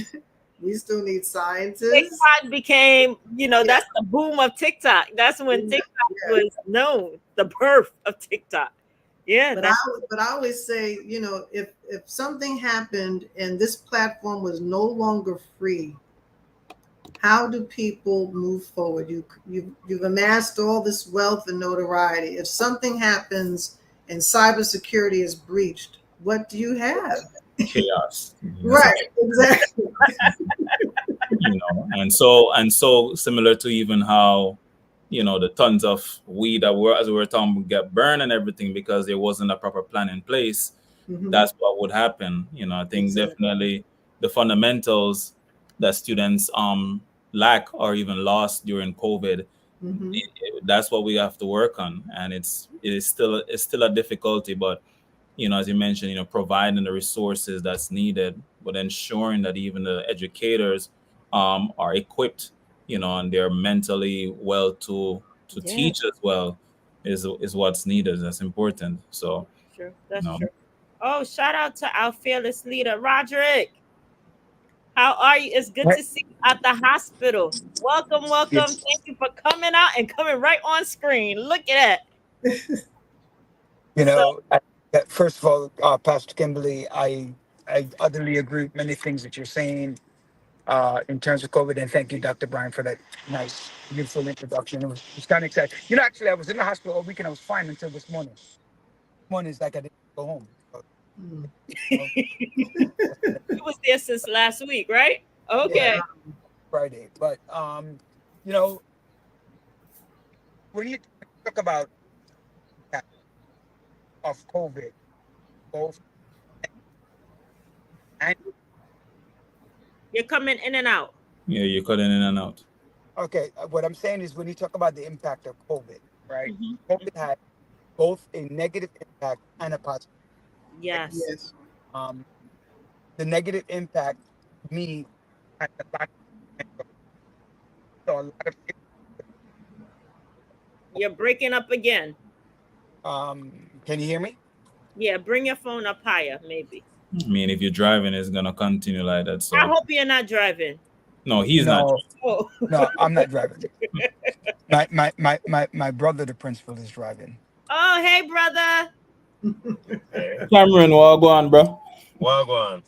We still need scientists. TikTok became, that's the boom of TikTok. That's when TikTok was known, the birth of TikTok. Yeah. But I always say, if something happened and this platform was no longer free, how do people move forward? You've amassed all this wealth and notoriety. If something happens and cybersecurity is breached, what do you have? Chaos. Right, exactly. And so similar to even how, the tons of weed that as we were talking, get burned and everything because there wasn't a proper plan in place. Mm-hmm. That's what would happen. I think definitely the fundamentals that students lack or even lost during COVID. Mm-hmm. That's what we have to work on, and it is still a difficulty. But as you mentioned, providing the resources that's needed, but ensuring that even the educators are equipped, and they're mentally well to teach as well is what's needed. That's important. So sure, that's true. Oh, shout out to our fearless leader, Roderick. How are you? It's good to see you at the hospital. Welcome. Yes. Thank you for coming out and coming right on screen. Look at that. First of all, Pastor Kimberly, I utterly agree with many things that you're saying in terms of COVID, and thank you, Dr. Brian, for that nice, beautiful introduction. It was kind of exciting. Actually, I was in the hospital all weekend. I was fine until this morning. Morning is like I didn't go home. You was there since last week, right? Okay. Yeah, Friday, but when you talk about of COVID, both and you're coming in and out. Yeah, you're cutting in and out. Okay, what I'm saying is when you talk about the impact of COVID, right? Mm-hmm. COVID had both a negative impact and a positive. Yes. The negative impact to me had a lot of You're breaking up again. Can you hear me? Yeah, bring your phone up higher, maybe. I mean, if you're driving, it's gonna continue like that. So I hope you're not driving. No, he's not. Oh. No, I'm not driving. My brother, the principal, is driving. Oh, hey, brother. Cameron, what go on, bro? What go on?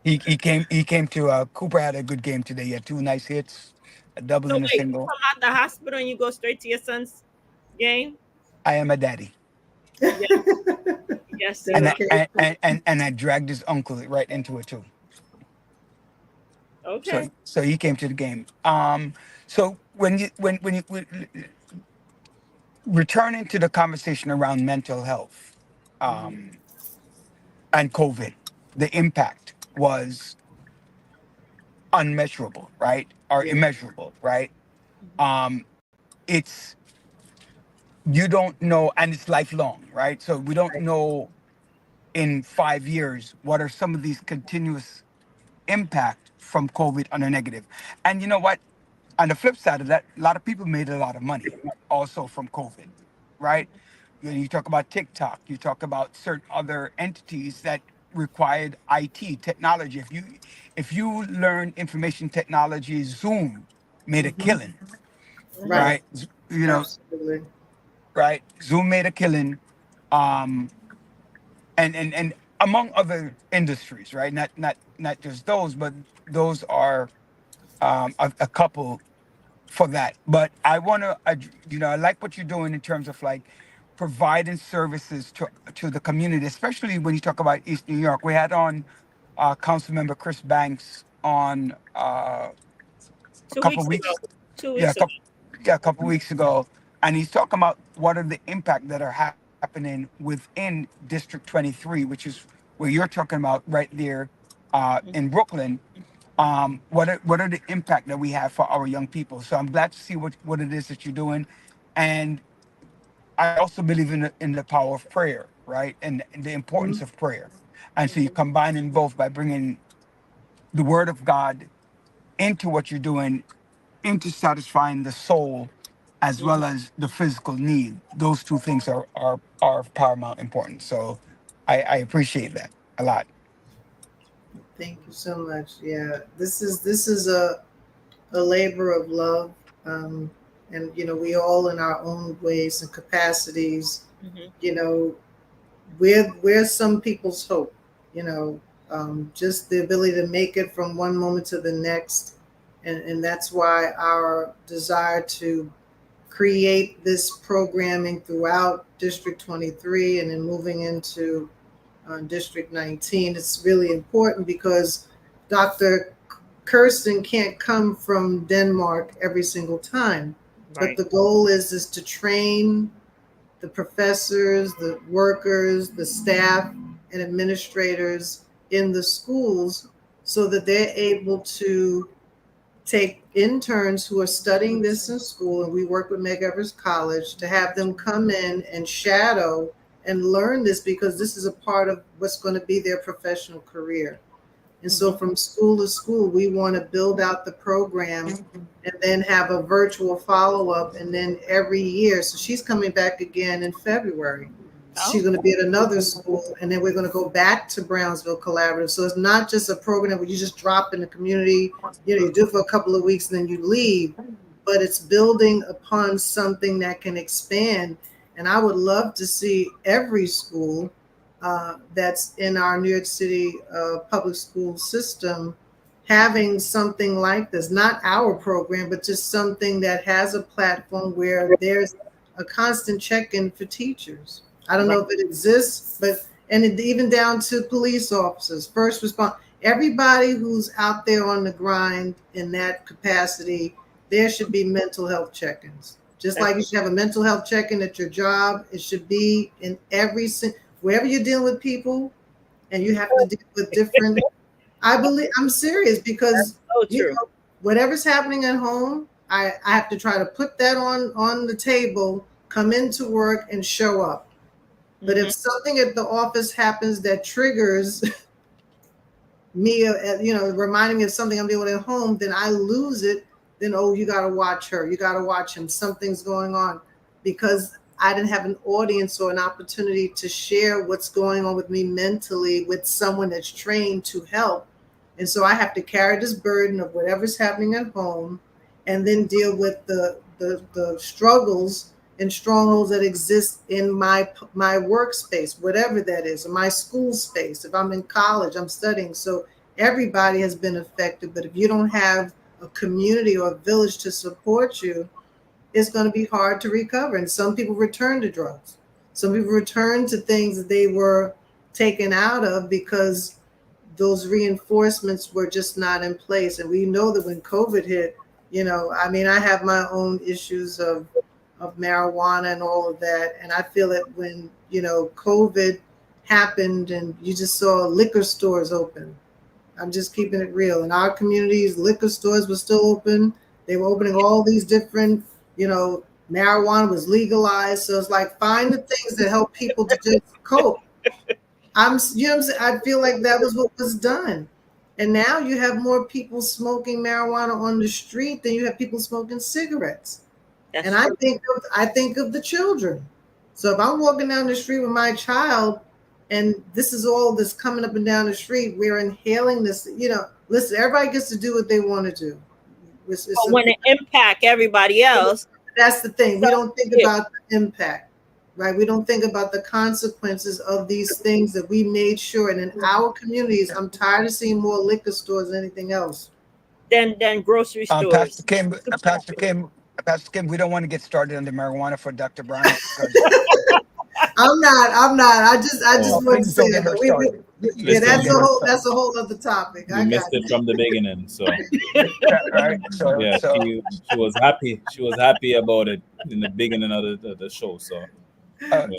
He came to Cooper had a good game today. He had 2 nice hits, a double and a single. You come out the hospital and you go straight to your son's game? I am a daddy. Yes. And I dragged his uncle right into it too. Okay. So he came to the game. So when you returning to the conversation around mental health, and COVID, the impact was unmeasurable, right? Or immeasurable, right? It's, you don't know, and it's lifelong, right? So we don't know in 5 years what are some of these continuous impact from COVID on a negative. And you know what? On the flip side of that, a lot of people made a lot of money also from COVID, right? You talk about TikTok, you talk about certain other entities that required IT technology. If you learn information technology, Zoom made a killing, Right. right? You know, Absolutely. right? Zoom made a killing, um, and among other industries, right? Not just those, but those are a couple for that. But I want to, I like what you're doing in terms of like providing services to the community, especially when you talk about East New York. We had on Council Member Chris Banks on a 2 couple weeks weeks, ago. 2 yeah, weeks ago. a couple weeks ago, and he's talking about what are the impact that are happening within District 23, which is where you're talking about right there in Brooklyn. What are the impact that we have for our young people? So I'm glad to see what it is that you're doing, and I also believe in the power of prayer, right, and the importance of prayer, and so you combining both by bringing the Word of God into what you're doing, into satisfying the soul as well as the physical need. Those two things are of paramount importance. So I appreciate that a lot. Thank you so much. Yeah, this is a labor of love, and we all in our own ways and capacities. Mhm. We're some people's hope. Just the ability to make it from one moment to the next, and that's why our desire to create this programming throughout District 23 and then moving into District 19. It's really important because Dr. Kirsten can't come from Denmark every single time. Right. But the goal is to train the professors, the workers, the staff, and administrators in the schools so that they're able to take interns who are studying this in school, and we work with Meg Evers College to have them come in and shadow and learn this, because this is a part of what's going to be their professional career. And so from school to school, we want to build out the program and then have a virtual follow-up, and then every year. So she's coming back again in February. She's going to be at another school, and then we're going to go back to Brownsville Collaborative. So it's not just a program where you just drop in the community, you do it for a couple of weeks and then you leave, but it's building upon something that can expand. And I would love to see every school that's in our New York City public school system having something like this, not our program, but just something that has a platform where there's a constant check-in for teachers. I don't know if it exists, and even down to police officers, first responders, everybody who's out there on the grind in that capacity, there should be mental health check-ins. Just like you should have a mental health check-in at your job, it should be in wherever you're dealing with people, and you have to deal with different. I'm serious, because whatever's happening at home, I have to try to put that on the table, come into work and show up. But if something at the office happens that triggers me, reminding me of something I'm dealing with at home, then I lose it. Then, you got to watch her. You got to watch him. Something's going on, because I didn't have an audience or an opportunity to share what's going on with me mentally with someone that's trained to help. And so I have to carry this burden of whatever's happening at home, and then deal with the struggles and strongholds that exist in my workspace, whatever that is, or my school space. If I'm in college, I'm studying. So everybody has been affected. But if you don't have a community or a village to support you, it's going to be hard to recover. And some people return to drugs. Some people return to things that they were taken out of because those reinforcements were just not in place. And we know that when COVID hit, I have my own issues of marijuana and all of that. And I feel that when, COVID happened and you just saw liquor stores open, I'm just keeping it real. In our communities, liquor stores were still open. They were opening all these different, marijuana was legalized. So it's like, find the things that help people to just cope. I'm saying? I feel like that was what was done. And now you have more people smoking marijuana on the street than you have people smoking cigarettes. That's And true. I think of the children. So if I'm walking down the street with my child and this is all that's coming up and down the street, we're inhaling this, listen, everybody gets to do what they want to do. It's But when it impact everybody else, that's the thing. We don't think Yeah. about the impact, right? We don't think about the consequences of these things that we made sure. And in our communities, I'm tired of seeing more liquor stores than anything else. then grocery stores. Pastor Kim, we don't want to get started on the marijuana for Dr. Brian. I'm not. I just want to Please say don't get that. her started. Yeah, that's a whole other topic. You I missed got it from the beginning. So Right? So, yeah, so she was happy. She was happy about it in the beginning of the show. So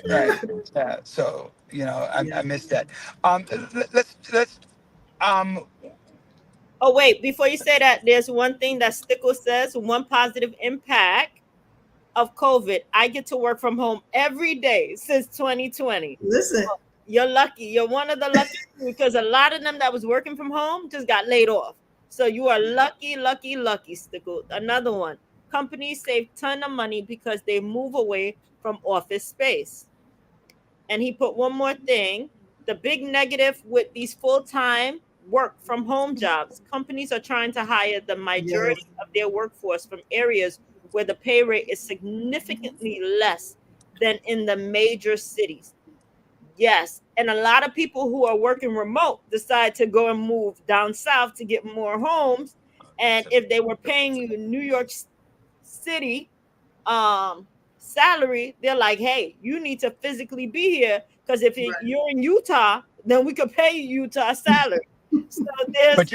right. Yeah. So, I missed that. Let's Oh, wait, before you say that, there's one thing that Stickle says, one positive impact of COVID. I get to work from home every day since 2020. listen. You're lucky. You're one of the lucky few, because a lot of them that was working from home just got laid off. So you are lucky, Stickle. Another one. Companies save ton of money because they move away from office space. And he put one more thing. The big negative with these full-time work from home jobs, companies are trying to hire the majority of their workforce from areas where the pay rate is significantly less than in the major cities. Yes. And a lot of people who are working remote decide to go and move down south to get more homes. And if they were paying you New York City salary, they're like, hey, you need to physically be here, because if you're in Utah, then we could pay you Utah salary. So there's But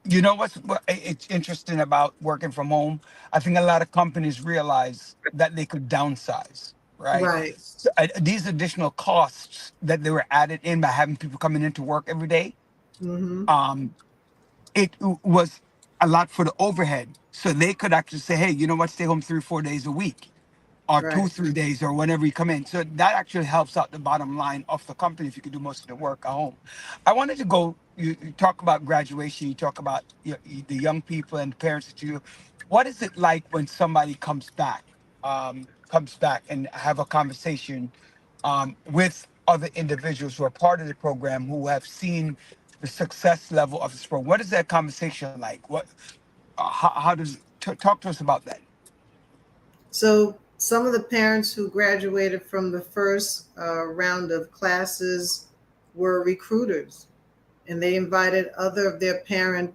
you know what it's interesting about working from home? I think a lot of companies realize that they could downsize, right? Right. So, these additional costs that they were added in by having people coming into work every day, it was a lot for the overhead. So they could actually say, hey, you know what, stay home 3-4 days a week, or Right. 2-3 days, or whenever you come in. So that actually helps out the bottom line of the company if you can do most of the work at home. I wanted to go, you talk about graduation, you talk about the young people and parents that you, what is it like when somebody comes back and have a conversation with other individuals who are part of the program, who have seen the success level of this program? What is that conversation like? How does, talk to us about that? So some of the parents who graduated from the first round of classes were recruiters, and they invited other of their parent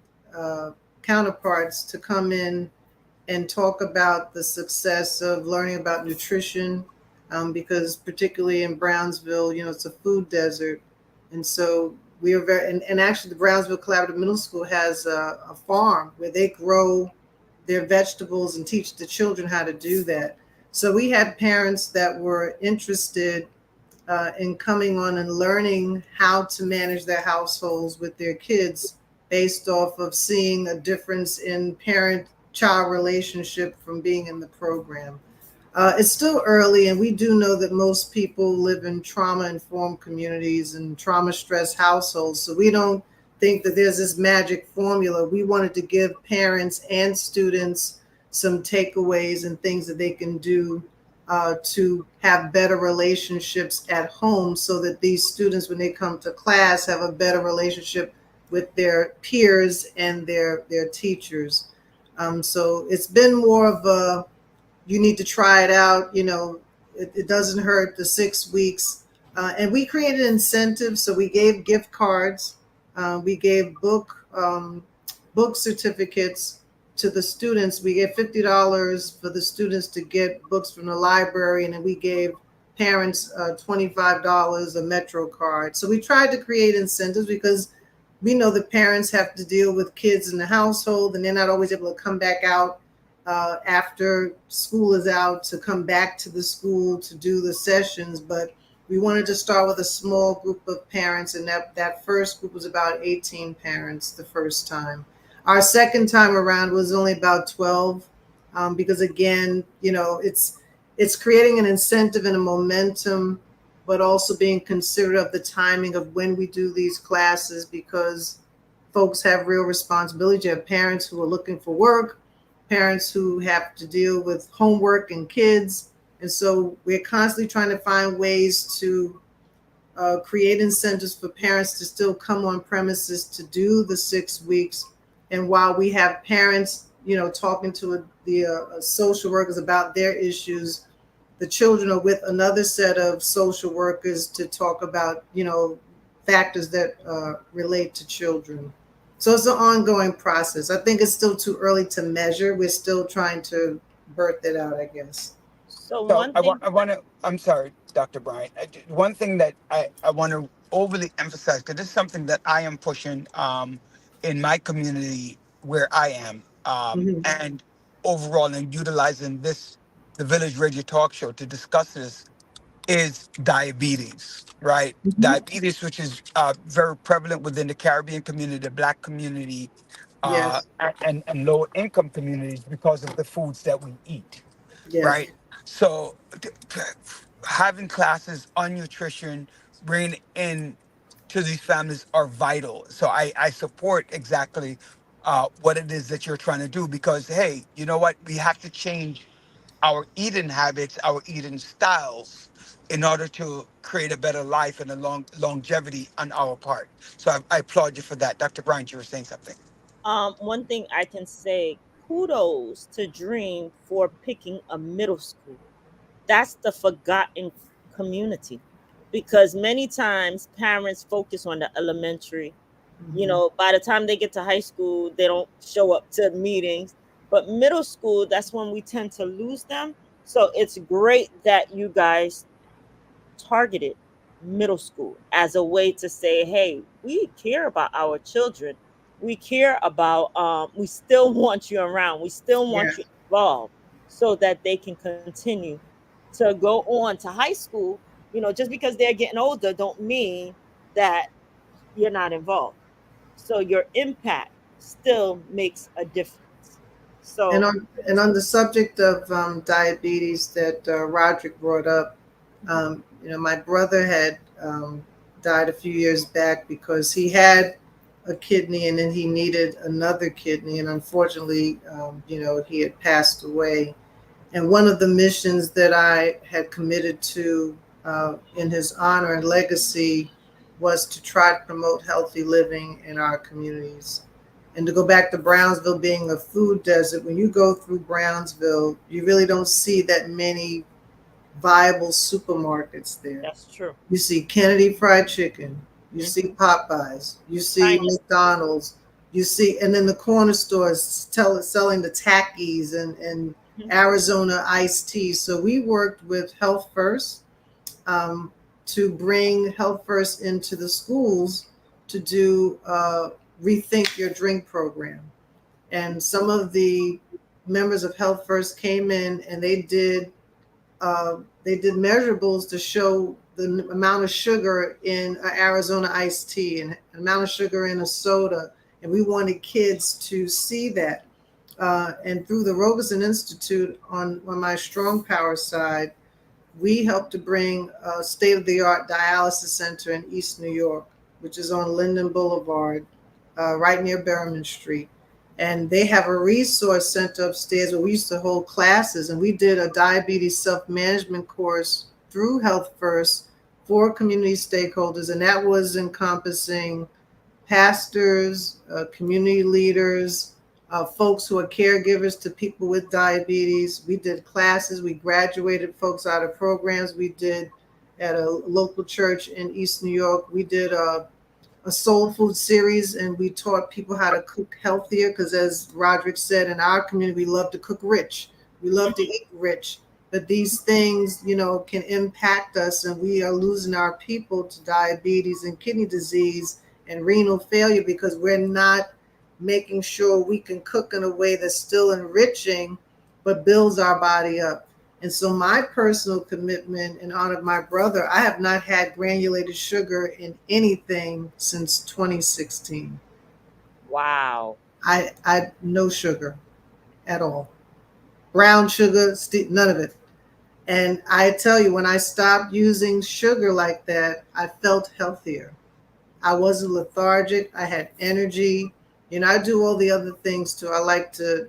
counterparts to come in and talk about the success of learning about nutrition, because particularly in Brownsville, it's a food desert. And so we are and actually the Brownsville Collaborative Middle School has a farm where they grow their vegetables and teach the children how to do that. So we had parents that were interested in coming on and learning how to manage their households with their kids based off of seeing a difference in parent-child relationship from being in the program. It's still early, and we do know that most people live in trauma-informed communities and trauma-stressed households. So we don't think that there's this magic formula. We wanted to give parents and students some takeaways and things that they can do to have better relationships at home, so that these students, when they come to class, have a better relationship with their peers and their teachers. So it's been more of a, you need to try it out. It doesn't hurt, the 6 weeks. And we created incentives. So we gave gift cards. We gave book certificates to the students. We gave $50 for the students to get books from the library. And then we gave parents $25 a Metro card. So we tried to create incentives, because we know that parents have to deal with kids in the household, and they're not always able to come back out after school is out, to come back to the school to do the sessions. But we wanted to start with a small group of parents, and that first group was about 18 parents the first time. Our second time around was only about 12, because again, it's creating an incentive and a momentum, but also being considerate of the timing of when we do these classes, because folks have real responsibility. You have parents who are looking for work, parents who have to deal with homework and kids. And so we're constantly trying to find ways to create incentives for parents to still come on premises to do the 6 weeks. And while we have parents, talking to the social workers about their issues, the children are with another set of social workers to talk about, factors that relate to children. So it's an ongoing process. I think it's still too early to measure. We're still trying to birth it out, I guess. So So one thing, I want to, I'm sorry, Dr. Bryant. One thing that I want to overly emphasize, because this is something that I am pushing in my community where I am, Mhm. and overall, and utilizing the Village Radio Talk Show to discuss this, is diabetes, right? Mhm. Diabetes, which is very prevalent within the Caribbean community, the Black community, Yes, and lower income communities because of the foods that we eat, yes. right? So having classes on nutrition, bringing in to these families are vital. So I support exactly what it is that you're trying to do, because, hey, you know what? We have to change our eating habits, our eating styles, in order to create a better life and a longevity on our part. So I applaud you for that. Dr. Bryant, you were saying something. one thing I can say, kudos to Dream for picking a middle school. That's the forgotten community, because many times parents focus on the elementary. Mhm. By the time they get to high school, they don't show up to meetings. But middle school, that's when we tend to lose them. So it's great that you guys targeted middle school as a way to say, hey, we care about our children. We care about, we still want you around. We still Yeah. want you involved, so that they can continue to go on to high school. Just because they're getting older don't mean that you're not involved. So your impact still makes a difference. And So on the subject of diabetes that Roderick brought up, my brother had died a few years back because he had a kidney and then he needed another kidney, and unfortunately, he had passed away. And one of the missions that I had committed to in his honor and legacy was to try to promote healthy living in our communities. And to go back to Brownsville being a food desert, when you go through Brownsville, you really don't see that many viable supermarkets there. that's true. You see Kennedy Fried Chicken, you Mhm. see Popeyes, you see China. McDonald's, and then the corner stores selling the Takis and Mhm. Arizona iced tea. So we worked with Health First um, to bring Health First into the schools to do Rethink Your Drink program. And some of the members of Health First came in and they did measurables to show the amount of sugar in an Arizona iced tea and the amount of sugar in a soda. And we wanted kids to see that. And through the Robeson Institute on my Strong Power side, we helped to bring a state-of-the-art dialysis center in East New York, which is on Linden Boulevard, right near Berryman Street. And they have a resource center upstairs where we used to hold classes, and we did a diabetes self-management course through Health First for community stakeholders, and that was encompassing pastors, community leaders, folks who are caregivers to people with diabetes. We did classes. We graduated folks out of programs. We did at a local church in East New York. We did a soul food series, and we taught people how to cook healthier, because as Roderick said, in our community, we love to cook rich. We love to eat rich. But these things, can impact us, and we are losing our people to diabetes and kidney disease and renal failure because we're not making sure we can cook in a way that's still enriching but builds our body up. And so my personal commitment in honor of my brother, I have not had granulated sugar in anything since 2016. Wow. I no sugar at all. Brown sugar, none of it. And I tell you, when I stopped using sugar like that, I felt healthier. I wasn't lethargic. I had energy. I do all the other things too. I like to,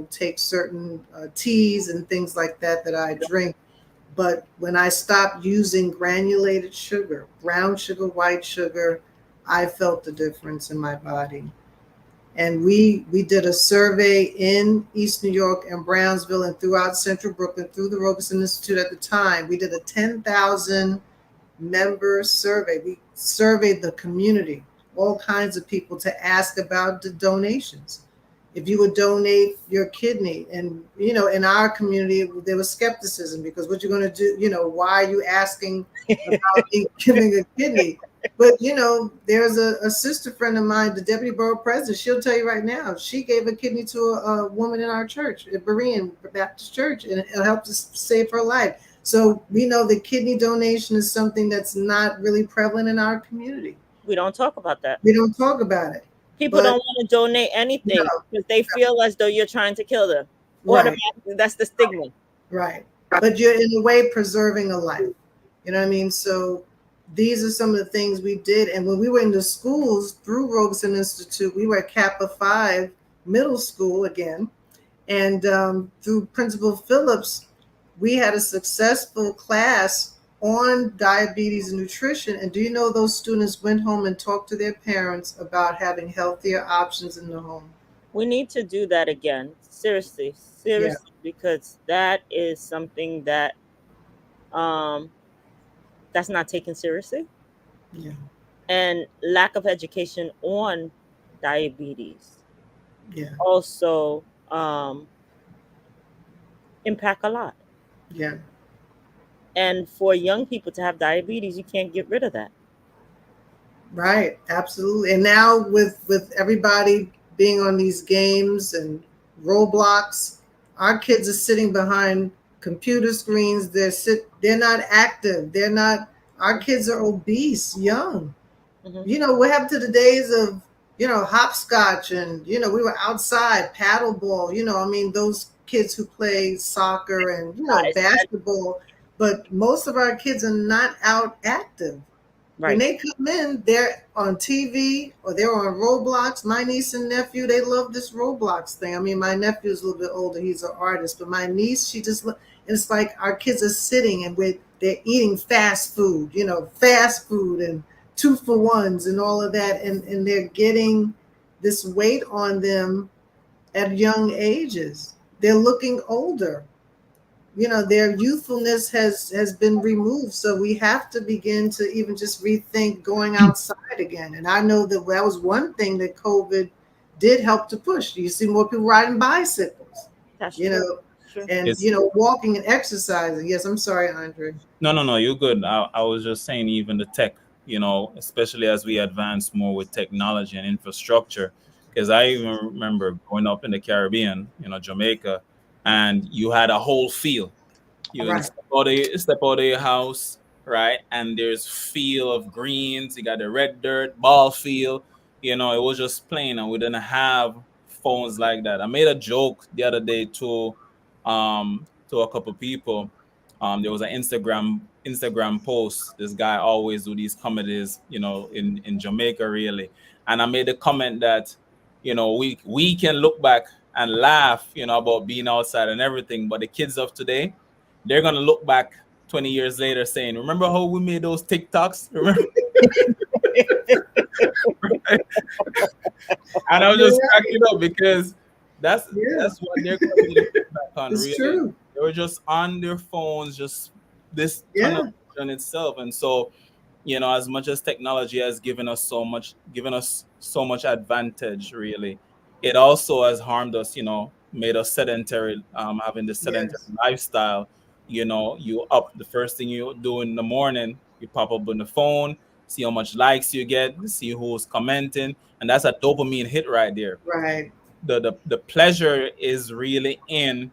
take certain teas and things like that I drink. But when I stopped using granulated sugar, brown sugar, white sugar, I felt the difference in my body. And we did a survey in East New York and Brownsville and throughout Central Brooklyn through the Robeson Institute at the time. We did a 10,000 member survey. We surveyed the community, all kinds of people, to ask about the donations. If you would donate your kidney, and in our community there was skepticism, because what you're going to do, why are you asking about me giving a kidney? But there's a sister friend of mine, the deputy borough president. She'll tell you right now, she gave a kidney to a woman in our church, at Berean Baptist Church, and it helped to save her life. So we know that kidney donation is something that's not really prevalent in our community. We don't talk about that. We don't talk about it. People don't want to donate anything because they feel as though you're trying to kill them. Right. That's the stigma. Right. But you're in a way preserving a life. You know what I mean? So these are some of the things we did. And when we were in the schools through Robeson Institute, we were at Kappa 5 middle school again. And through Principal Phillips, we had a successful class on diabetes and nutrition. And do you know those students went home and talked to their parents about having healthier options in the home? We need to do that again. Seriously, because that is something that that's not taken seriously. Yeah. And lack of education on diabetes also impact a lot. Yeah. And for young people to have diabetes, you can't get rid of that. Right. Absolutely. And now with everybody being on these games and Roblox, our kids are sitting behind computer screens. They're not active. Our kids are obese, young. Mm-hmm. What happened to the days of, hopscotch and, we were outside, paddleball, those kids who play soccer and, basketball. But most of our kids are not out active. Right. When they come in, they're on TV or they're on Roblox. My niece and nephew, they love this Roblox thing. I mean, my nephew's a little bit older. He's an artist. But my niece, it's like our kids are sitting and they're eating fast food, and 2-for-1s and all of that. And they're getting this weight on them at young ages. They're looking older. Their youthfulness has been removed. So we have to begin to even just rethink going outside again. And I know that was one thing that COVID did help to push. You see more people riding bicycles, That's true. And, walking and exercising. Yes, I'm sorry, Andre. No, you're good. I was just saying, even the tech, especially as we advance more with technology and infrastructure, because I even remember growing up in the Caribbean, Jamaica, and you had a whole field. You Right. step out of your house, right? And there's field of greens. You got the red dirt, ball field. It was just plain, and we didn't have phones like that. I made a joke the other day to a couple people. There was an Instagram post. This guy always do these comedies, in Jamaica, really. And I made a comment that, we can look back and laugh, about being outside and everything. But the kids of today, they're going to look back 20 years later saying, remember how we made those TikToks? Remember? And I was just cracking up because that's what they're going to look back on. It's really. true. They were just on their phones, just this on itself. And so, as much as technology has given us so much advantage, really, it also has harmed us, made us sedentary, having this sedentary lifestyle. You up, the first thing you do in the morning, you pop up on the phone, see how much likes you get, see who's commenting, and that's a dopamine hit right there. Right. The pleasure is really in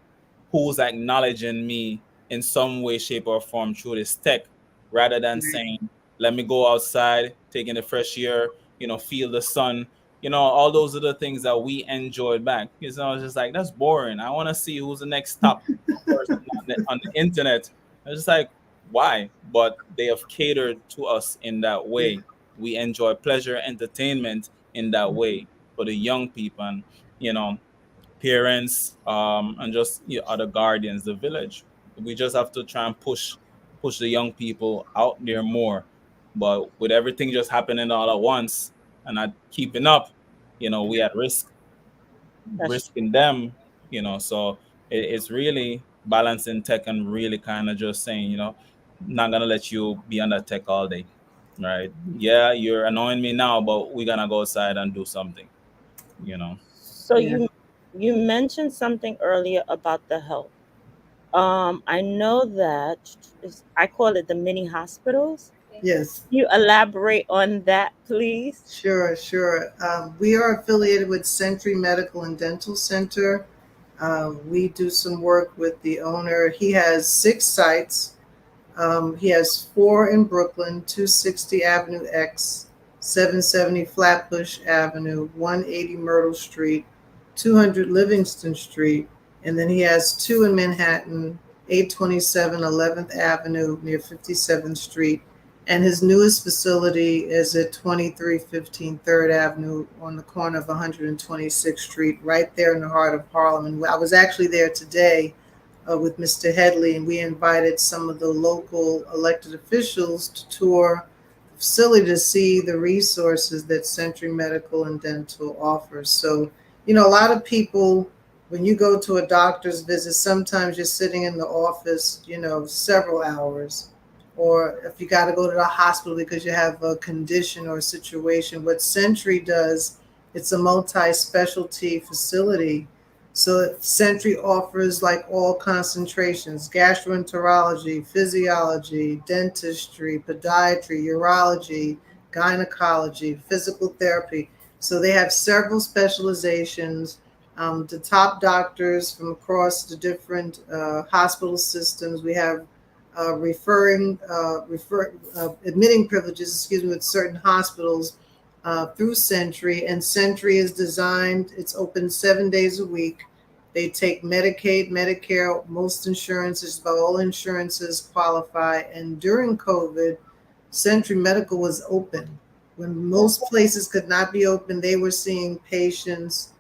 who's acknowledging me in some way, shape, or form through this tech, rather than saying, let me go outside, taking the fresh air, feel the sun, all those are the things that we enjoyed back. It's just like, that's boring. I want to see who's the next top person on the internet. It's just like, why? But they have catered to us in that way. We enjoy pleasure, entertainment in that way for the young people, and parents, and just other guardians, the village. We just have to try and push the young people out there more. But with everything just happening all at once and not keeping up, we at risk risking them. So it's really balancing tech and really kind of just saying, not gonna let you be on that tech all day, right? Yeah, you're annoying me now, but we're gonna go outside and do something. So you mentioned something earlier about the health. I know that I call it the mini hospitals. Yes. Can you elaborate on that, please? Sure. We are affiliated with Century Medical and Dental Center. We do some work with the owner. He has 6 sites. He has 4 in Brooklyn, 260 Avenue X, 770 Flatbush Avenue, 180 Myrtle Street, 200 Livingston Street, and then he has 2 in Manhattan, 827 11th Avenue near 57th Street. And his newest facility is at 2315 3rd Avenue on the corner of 126th Street, right there in the heart of Harlem. And I was actually there today with Mr. Headley, and we invited some of the local elected officials to tour the facility to see the resources that Century Medical and Dental offers. So, a lot of people, when you go to a doctor's visit, sometimes you're sitting in the office, several hours. Or if you got to go to the hospital because you have a condition or a situation, what Century does, it's a multi-specialty facility. So Century offers like all concentrations: gastroenterology, physiology, dentistry, podiatry, urology, gynecology, physical therapy. So they have several specializations. The top doctors from across the different hospital systems. We have admitting privileges, with certain hospitals through Century. And Century is designed, it's open 7 days a week. They take Medicaid, Medicare, most insurances, but all insurances qualify. And during COVID, Century Medical was open. When most places could not be open, they were seeing patients.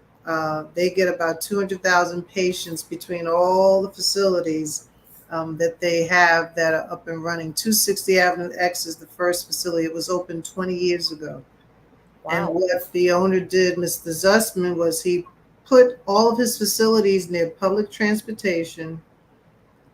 They get about 200,000 patients between all the facilities that they have that are up and running. 260 Avenue X is the first facility. It was open 20 years ago. Wow. And what the owner did, Mr. Zussman, was he put all of his facilities near public transportation,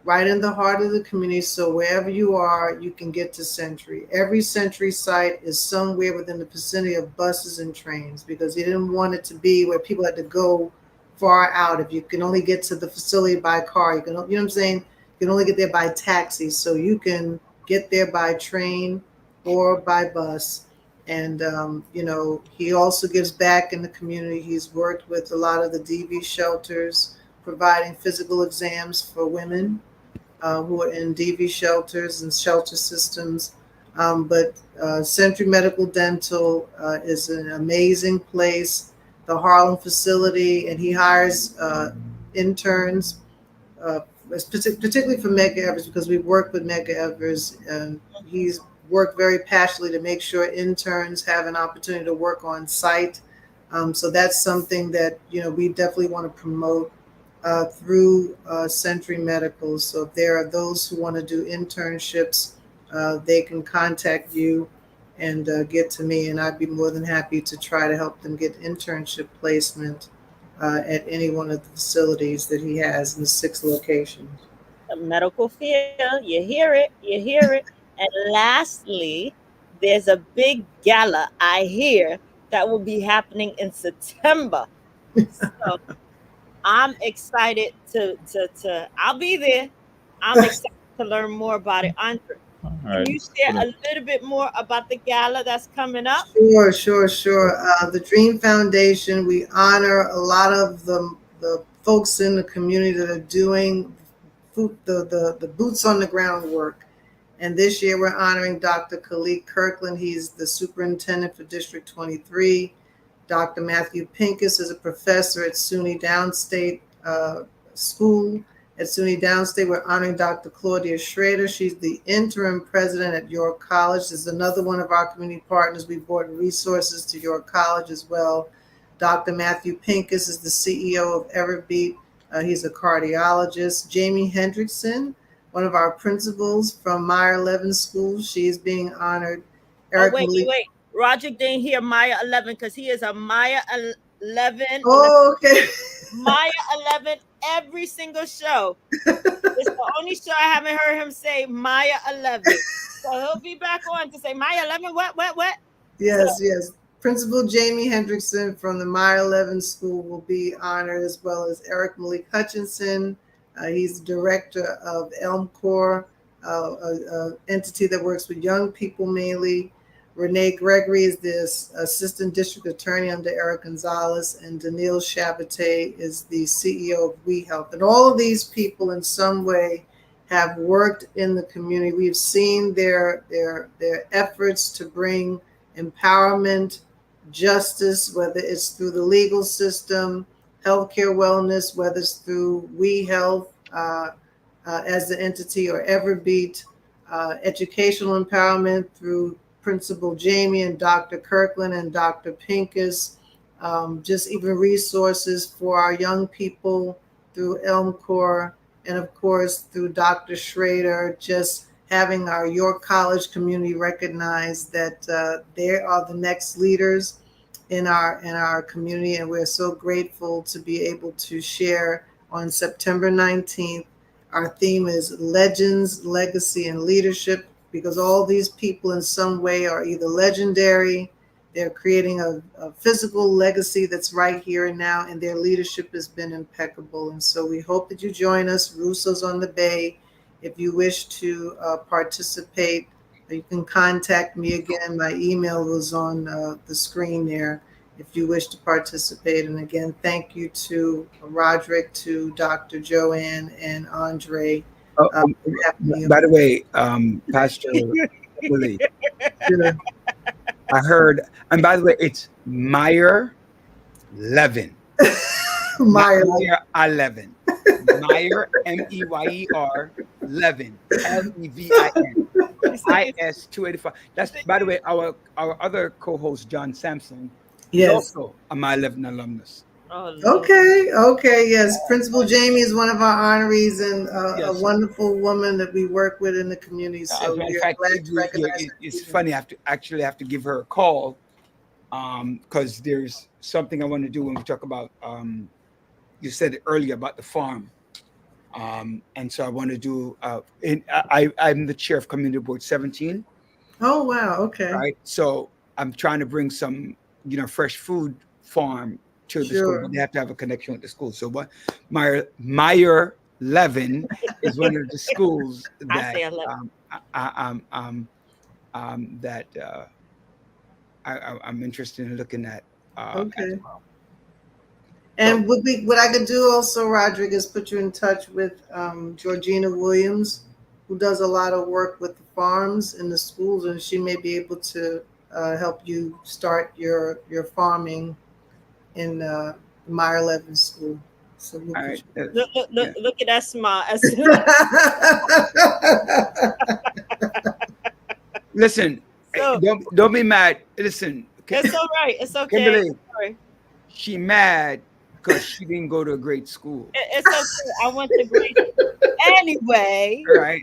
right in the heart of the community. So wherever you are, you can get to Century. Every Century site is somewhere within the vicinity of buses and trains, because he didn't want it to be where people had to go far out. If you can only get to the facility by car, you know what I'm saying? You can only get there by taxi. So you can get there by train or by bus. And, he also gives back in the community. He's worked with a lot of the DV shelters, providing physical exams for women who are in DV shelters and shelter systems. But Century Medical Dental is an amazing place, the Harlem facility, and he hires interns, particularly for Medgar Evers, because we work with Medgar Evers, and he's worked very passionately to make sure interns have an opportunity to work on site. So that's something that, we definitely want to promote through Century Medical. So if there are those who want to do internships, they can contact you and get to me, and I'd be more than happy to try to help them get internship placement at any one of the facilities that he has in the 6 locations. The medical field, you hear it. And lastly, there's a big gala, I hear, that will be happening in September. So I'm excited to I'll be there. I'm excited to learn more about it. Andre, can you share a little bit more about the gala that's coming up? Sure. The Dream Foundation, we honor a lot of the folks in the community that are doing the boots on the ground work. And this year we're honoring Dr. Khalid Kirkland. He's the superintendent for District 23. Dr. Matthew Pincus is a professor at SUNY Downstate School. At SUNY Downstate, we're honoring Dr. Claudia Schrader. She's the interim president at York College. This is another one of our community partners. We brought resources to York College as well. Dr. Matthew Pincus is the CEO of Everbeat. He's a cardiologist. Jamie Hendrickson, one of our principals from Meyer Levin School. She is being honored. Eric Wait. Roger didn't hear Maya 11 because he is a Maya 11. Oh, okay. Maya 11 every single show. It's the only show I haven't heard him say Maya 11. So he'll be back on to say Maya 11. What? Yes. Principal Jamie Hendrickson from the Meyer Levin School will be honored, as well as Eric Malik Hutchinson. He's the director of Elmcor, an entity that works with young people mainly. Renee Gregory is the assistant district attorney under Eric Gonzalez, and Daniil Shabate is the CEO of We Health. And all of these people in some way have worked in the community. We've seen their efforts to bring empowerment, justice, whether it's through the legal system, healthcare wellness, whether it's through We Health as the entity, or Everbeat, educational empowerment through Principal Jamie and Dr. Kirkland and Dr. Pincus, just even resources for our young people through Elmcor, and of course through Dr. Schrader, just having our York College community recognize that they are the next leaders in our community, and we're so grateful to be able to share on September 19th. Our theme is Legends, Legacy, and Leadership, because all these people in some way are either legendary, they're creating a physical legacy that's right here and now, and their leadership has been impeccable. And so we hope that you join us, Russo's on the Bay. If you wish to participate, you can contact me again. My email was on the screen there if you wish to participate. And again, thank you to Roderick, to Dr. Joanne, and Andre. By the way, Pastor Willie, I heard, and by the way, it's Meyer Levin. Meyer 11. Meyer, Meyer Levin, Levin, IS 285. That's, by the way, our other co-host John Sampson. Yes. Also a Meyer Levin alumnus. Oh, Okay. Yes. Principal Jamie is one of our honorees, and a wonderful woman that we work with in the community. So in fact, it's funny. I have to give her a call because there's something I want to do when we talk about. You said it earlier about the farm, and so I want to do. I'm the chair of Community Board 17. Oh wow! Okay. Right. So I'm trying to bring some, fresh food farm to the school, but they have to have a connection with the school. So what Meyer Levin is one of the schools that I'm interested in looking at. Okay. As well. And what I could do also, Roderick, is put you in touch with Georgina Williams, who does a lot of work with the farms in the schools, and she may be able to help you start your farming in Meyer Levin School. So we'll All right. Look at that smile. Listen, So- don't be mad. Listen, It's all right. It's okay. Kimberly, Sorry. she mad because she didn't go to a great school. It's okay. I went to grade anyway. Right?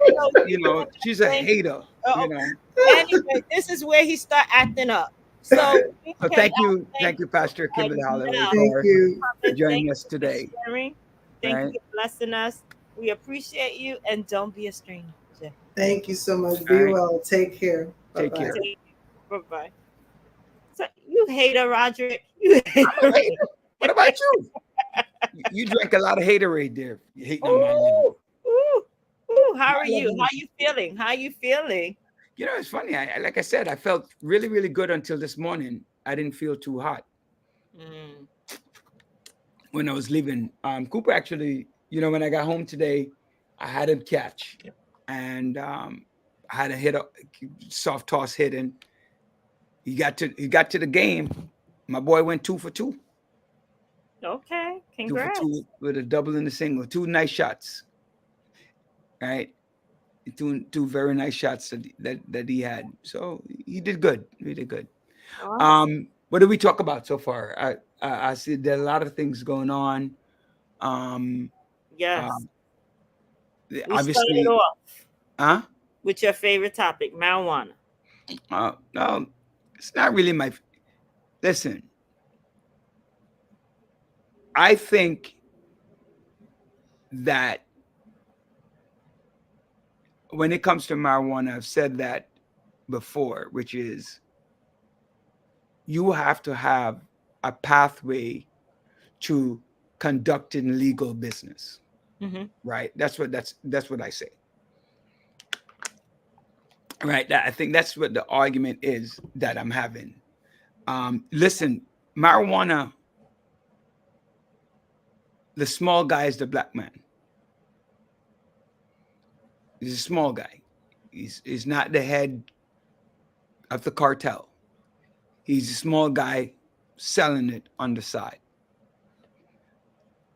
She's a hater. Anyway, this is where he start acting up. So thank you, Pastor Kimberly Holloway, for joining us today. Thank you for blessing us. We appreciate you, and don't be a stranger. Thank you so much. Be well. Take care. Take care. Bye-bye. So you hater, Roderick. You hater. What about you? You drank a lot of haterade there. You hate on my name. Ooh. How are you? How you feeling? How you feeling? It's funny. Like I said, I felt really, really good until this morning. I didn't feel too hot when I was leaving. Cooper actually, when I got home today, I had him catch, and I had a hit, a soft toss hit, and he got to the game. My boy went 2 for 2. Okay, 2 for congrats. 2 with a double and a single. 2 nice shots. Right, two very nice shots that he had. So he did good. He did good. Awesome. What did we talk about so far? I see there are a lot of things going on. Yes. We Obviously, started off huh? with your favorite topic, marijuana. No, it's not really my. Listen, I think that when it comes to marijuana, I've said that before, which is you have to have a pathway to conducting legal business. Mm-hmm. Right? That's what I say. Right? I think that's what the argument is that I'm having. Listen, marijuana, the small guy is the black man. He's a small guy. He's not the head of the cartel. He's a small guy selling it on the side.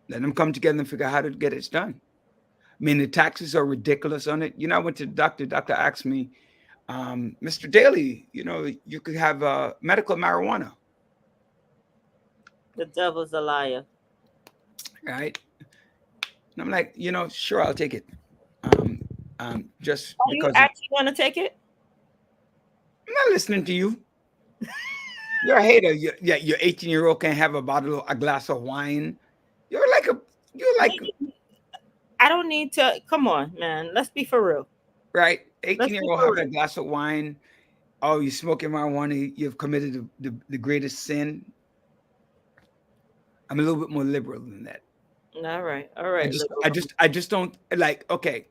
Let them come together and figure out how to get it done. I mean, the taxes are ridiculous on it. I went to the doctor. Doctor asked me, Mr. Daly, you could have medical marijuana. The devil's a liar. Right? And I'm like, sure, I'll take it. Just Are because you actually going to take it? I'm not listening to you. You're a hater. Your 18-year-old can't have a glass of wine. You're like. I don't need to. Come on, man. Let's be for real. Right? 18-year-old having a glass of wine. Oh, you're smoking marijuana. You've committed the greatest sin. I'm a little bit more liberal than that. All right. I just don't like. Okay,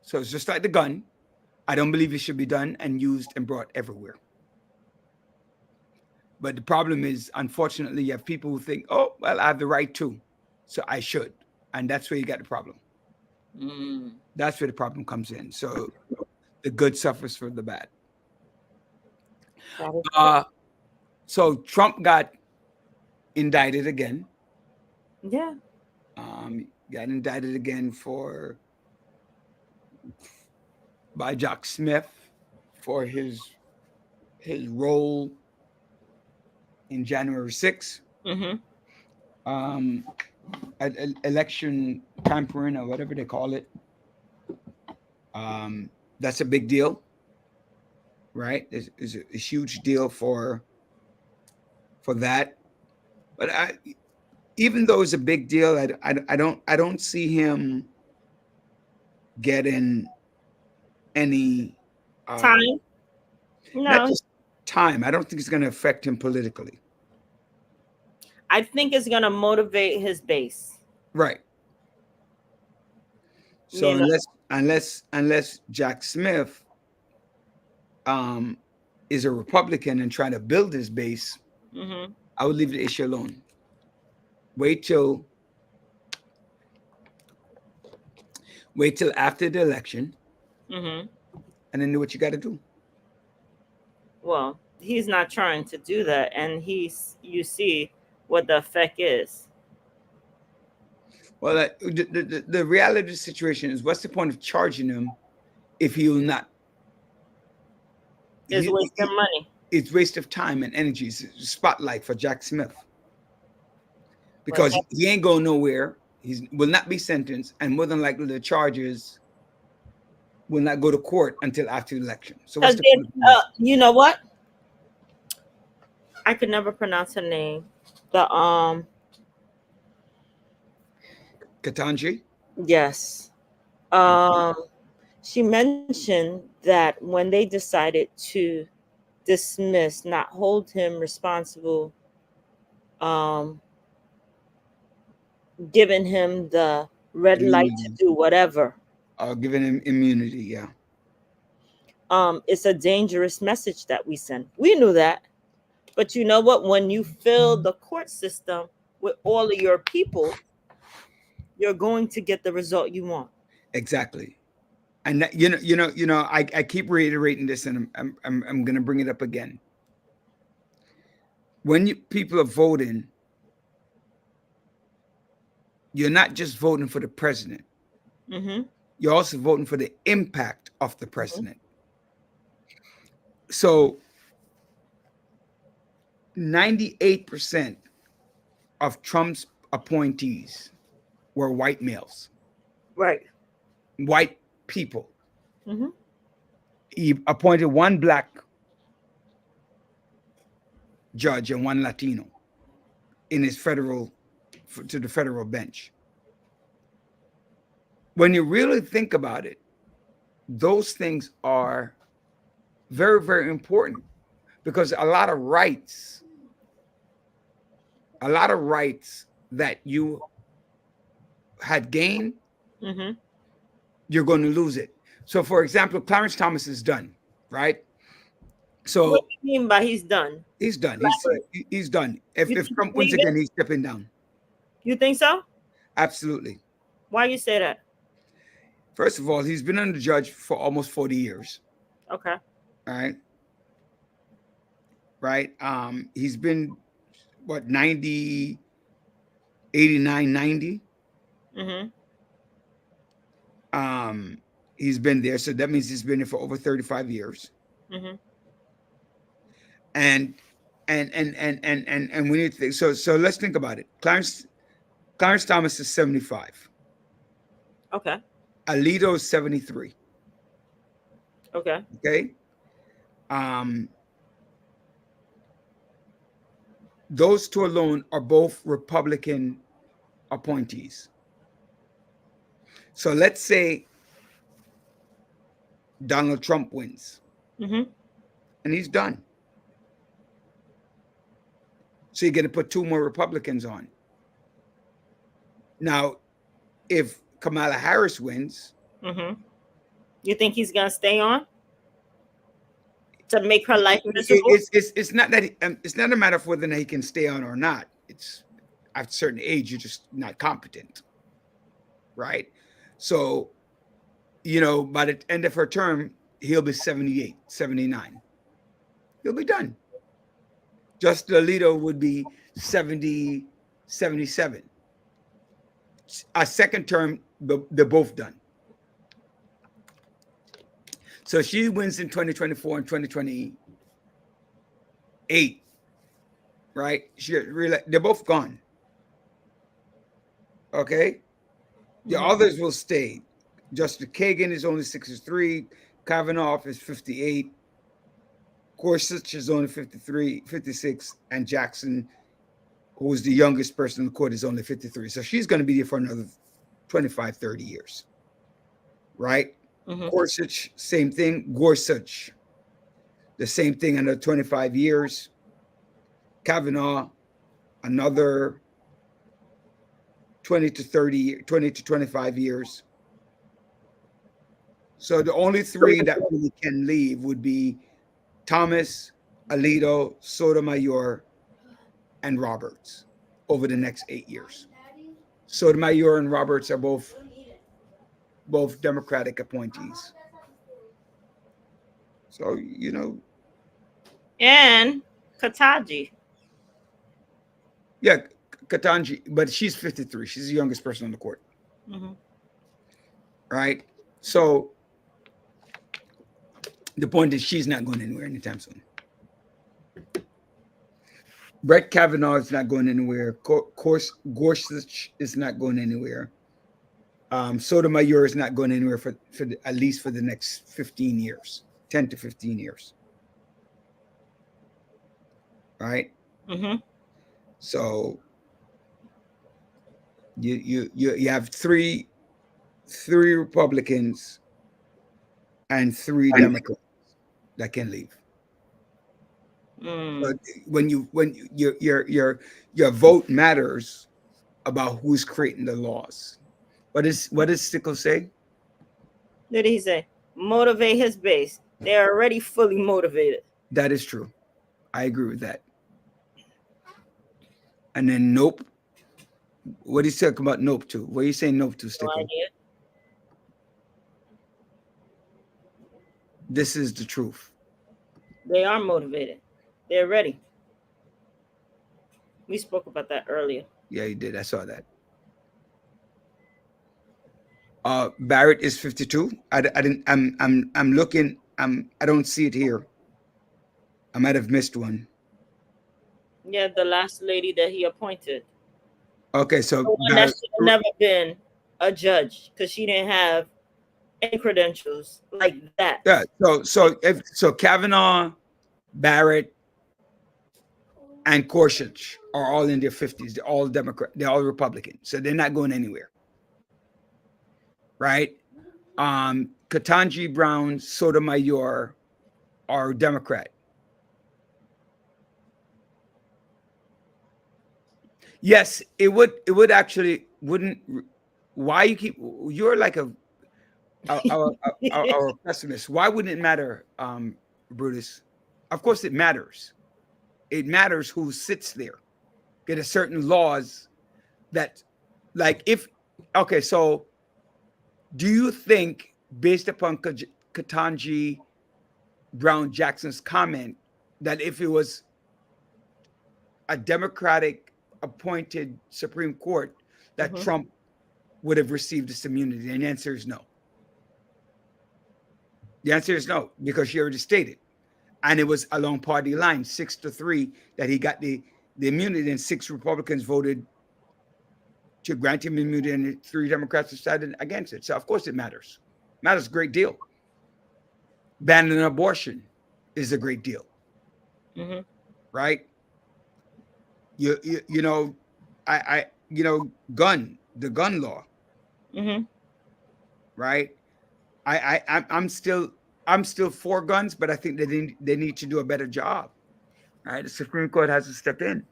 so it's just like the gun. I don't believe it should be done and used and brought everywhere. But the problem is, unfortunately, you have people who think, oh, well, I have the right to, so I should. And that's where you got the problem. That's where the problem comes in. So the good suffers for the bad. So Trump got indicted again. Yeah. Got indicted again by Jack Smith for his role in January 6th. Mm-hmm. Election tampering or whatever they call it. That's a big deal, right? It's a huge deal for that. But even though it's a big deal, I don't see him getting any time. No, not just time. I don't think it's going to affect him politically. I think it's going to motivate his base. Right. So unless Jack Smith is a Republican and trying to build his base, mm-hmm. I would leave the issue alone. Wait till after the election, mm-hmm. and then do what you got to do. Well, he's not trying to do that, and you see what the effect is. Well, the reality of the situation is, what's the point of charging him if he will not? It's wasting money. It's waste of time and energy. It's a spotlight for Jack Smith. Because he ain't going nowhere. He will not be sentenced, and more than likely the charges will not go to court until after the election. So what's the point? You know what? I could never pronounce her name. The Ketanji? Yes. She mentioned that when they decided to dismiss, not hold him responsible, giving him the red light to do whatever. Giving him immunity, yeah. It's a dangerous message that we send. We knew that. But you know what? When you fill the court system with all of your people, you're going to get the result you want. Exactly. And that, I keep reiterating this, and I'm going to bring it up again. When people are voting, you're not just voting for the president. Mm-hmm. You're also voting for the impact of the president. So 98% of Trump's appointees were white males, Right. white people. Mm-hmm. He appointed one black judge and one Latino in his to the federal bench. When you really think about it, those things are very, very important, because a lot of rights that you had gained, Mm-hmm. you're going to lose it. So, for example, Clarence Thomas is done, right? So What do you mean by he's done? he's done. He's done. You If think Trump he wins leave it? again, he's stepping down. You think so? Absolutely. Why you say that? First of all, he's been under judge for almost 40 years. Okay. All right. Right. He's been what, 90, 89, 90. Mm-hmm. He's been there. So that means he's been there for over 35 years. Mm-hmm. And we need to think, so let's think about it. Clarence Thomas is 75. Okay. Alito is 73. Okay. Okay. Those two alone are both Republican appointees. So let's say Donald Trump wins, Mm-hmm. and he's done. So you're going to put two more Republicans on. Now, if Kamala Harris wins, Mm-hmm. You think he's gonna stay on to make her life miserable? it's not that it's not a matter of whether he can stay on or not. It's at a certain age, you're just not competent, right? So, by the end of her term, he'll be 78, 79. He'll be done. Justin Alito would be 70, 77. A second term, they're both done. So she wins in 2024 and 2028, right? They're both gone. Okay? The others will stay. Justice Kagan is only 63. Kavanaugh is 58. Gorsuch is only 53, 56. And Jackson, who is the youngest person in the court, is only 53. So she's going to be there for another 25, 30 years. Right? Mm-hmm. Gorsuch, same thing. Gorsuch, the same thing, another 25 years. Kavanaugh, another 20 to 25 years. So the only three that really can leave would be Thomas, Alito, Sotomayor, and Roberts over the next 8 years. Sotomayor and Roberts are both Democratic appointees. So, And Ketanji. Yeah, Ketanji, but she's 53. She's the youngest person on the court. Mm-hmm. Right? So the point is she's not going anywhere anytime soon. Brett Kavanaugh is not going anywhere. Gorsuch is not going anywhere. Sotomayor is not going anywhere for at least for the next 15 years, 10 to 15 years. Right? Mm-hmm. So you have three Republicans and 3 Democrats that can leave. But when your vote matters about who's creating the laws. What does Stickle say? What did he say? Motivate his base. They're already fully motivated. That is true. I agree with that. And then nope. What do you talk about nope to? What are you saying nope to, Stickle? No idea. this is the truth. They are motivated. They're ready. We spoke about that earlier. Yeah, you did. I saw that. Barrett is 52. I didn't. I'm looking. I don't see it here. I might have missed one. Yeah, the last lady that he appointed. Okay, so The one that should have never been a judge because she didn't have any credentials like that. yeah. So Kavanaugh, Barrett, and Gorsuch are all in their 50s. They're all Democrat. They're all Republican. So they're not going anywhere. Right? Ketanji Brown, Sotomayor are Democrat. Yes, it would actually wouldn't. Why you're like a pessimist. Why wouldn't it matter, Brutus? Of course it matters. It matters who sits there. Get a certain laws that, like, okay, so do you think, based upon Ketanji Brown Jackson's comment, that if it was a Democratic appointed Supreme Court, that Trump would have received this immunity? And the answer is no. The answer is no, because she already stated. And it was along party lines, 6-3, that he got the immunity, and 6 Republicans voted to grant him immunity, and 3 Democrats decided against it. So of course it matters. It matters a great deal. Banning abortion is a great deal. Right? You know, the gun law. Right? I'm still for guns, but I think they need to do a better job. Right? The Supreme Court has to step in.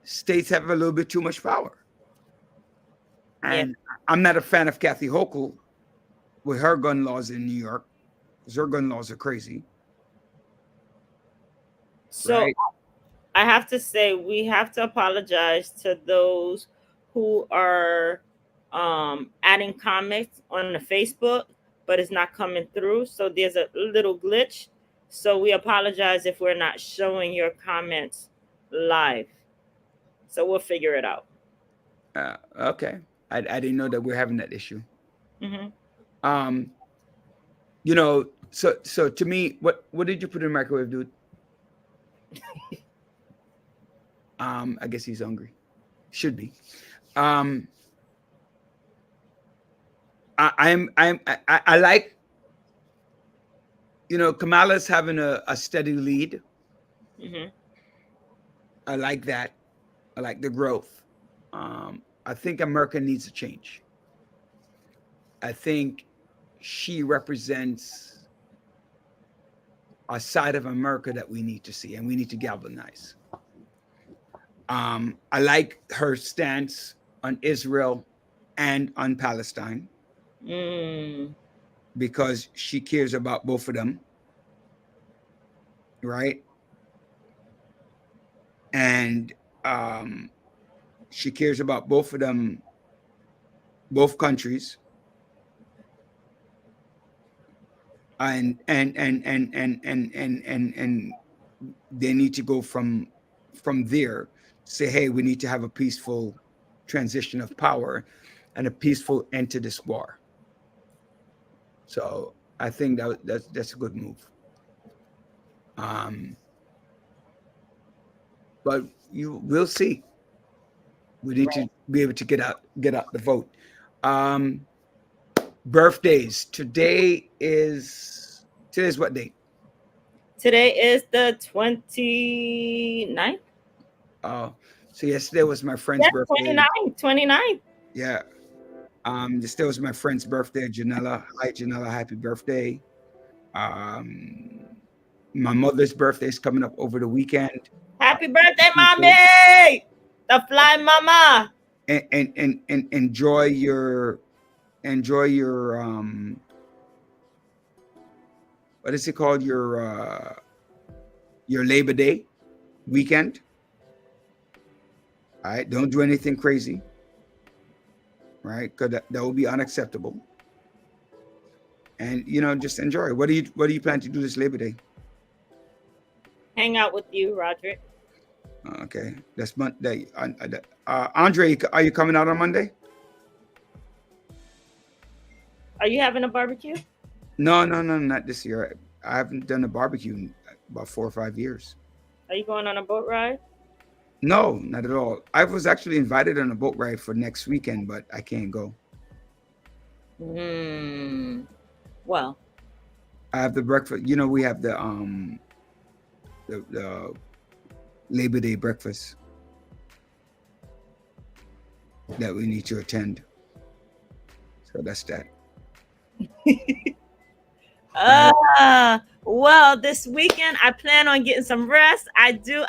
States have a little bit too much power. And I'm not a fan of Kathy Hochul with her gun laws in New York, because her gun laws are crazy. So right? I have to say, we have to apologize to those who are adding comments on the Facebook, but it's not coming through. So there's a little glitch. So we apologize if we're not showing your comments live. So we'll figure it out. Okay. I didn't know that we're having that issue. You know, so to me, what did you put in the microwave, dude? I guess he's hungry. Should be. I like, you know, Kamala's having a steady lead. I like that. I like the growth. I think America needs a change. I think she represents a side of America that we need to see, and we need to galvanize. I like her stance on Israel and on Palestine, because she cares about both of them, right? And she cares about both of them, both countries, and they need to go from there. Say, hey, we need to have a peaceful transition of power and a peaceful end to this war. So I think that's a good move. But we'll see. We need to be able to get out the vote. Birthdays. Today's what date? Today is the 29th. Oh, so yesterday was my friend's birthday. 29th. Yeah. Yesterday was my friend's birthday, Janella. Hi, Janella. Happy birthday. My mother's birthday is coming up over the weekend. Happy birthday, mommy! The fly mama. And enjoy your what is it called? Your Labor Day weekend. All right, don't do anything crazy. Right? Because that will be unacceptable. and just enjoy. What do you plan to do this Labor Day? Hang out with you, Roderick. Okay, that's Monday. Andre, are you coming out on Monday? Are you having a barbecue? No, not this year. I haven't done a barbecue in about 4 or 5 years. Are you going on a boat ride? No, not at all. I was actually invited on a boat ride for next weekend, but I can't go. Well, I have the breakfast. We have the Labor Day breakfast that we need to attend. So that's that. Well, this weekend I plan on getting some rest. I do,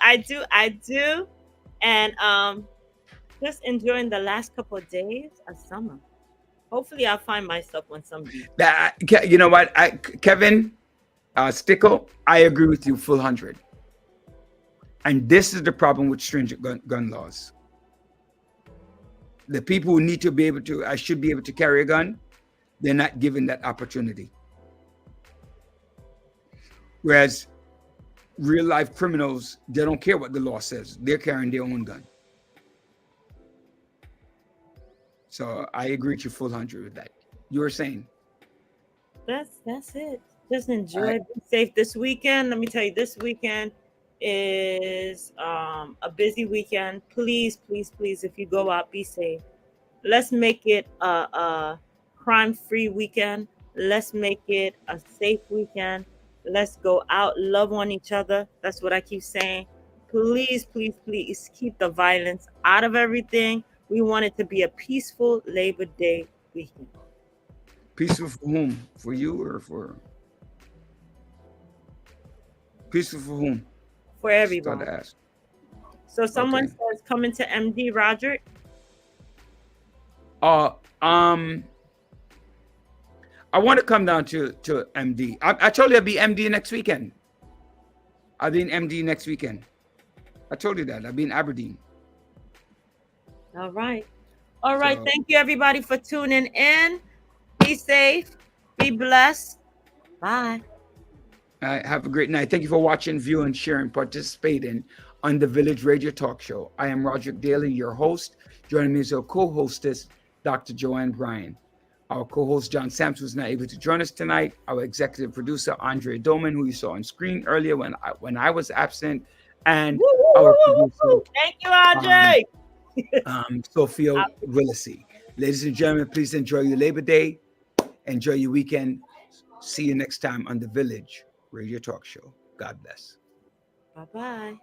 and just enjoying the last couple of days of summer. Hopefully, I'll find myself on some beach. You know what, Kevin Stickle, I agree with you full 100. And this is the problem with stringent gun laws. The people who need to be able to, I should be able to carry a gun, they're not given that opportunity. Whereas real life criminals, they don't care what the law says. They're carrying their own gun. So I agree with you full 100 with that. You were saying? That's it. Just enjoy. Be safe this weekend. Let me tell you, this weekend is a busy weekend. Please, if you go out, be safe. Let's make it a crime-free weekend. Let's make it a safe weekend. Let's go out, love on each other. That's what I keep saying. Please keep the violence out of everything. We want it to be a peaceful Labor Day weekend. Peaceful for whom? For you or for? Peaceful for whom? For everyone. So someone says coming to MD, Roger. I want to come down to MD. I told you I'll be MD next weekend. I'll be in MD next weekend. I told you that. I'll be in Aberdeen. All right. Thank you, everybody, for tuning in. Be safe. Be blessed. Bye. Have a great night. Thank you for watching, viewing, sharing, participating on the Village Radio Talk Show. I am Roderick Daly, your host. Joining me is our co-hostess, Dr. Joanne Bryan. Our co-host, John Sampson, was not able to join us tonight. Our executive producer, Andre Doman, who you saw on screen earlier when I was absent. And our producer, thank you, Andre. Sophia Willisey. Ladies and gentlemen, please enjoy your Labor Day. Enjoy your weekend. See you next time on the Village Radio Talk Show. God bless. Bye-bye.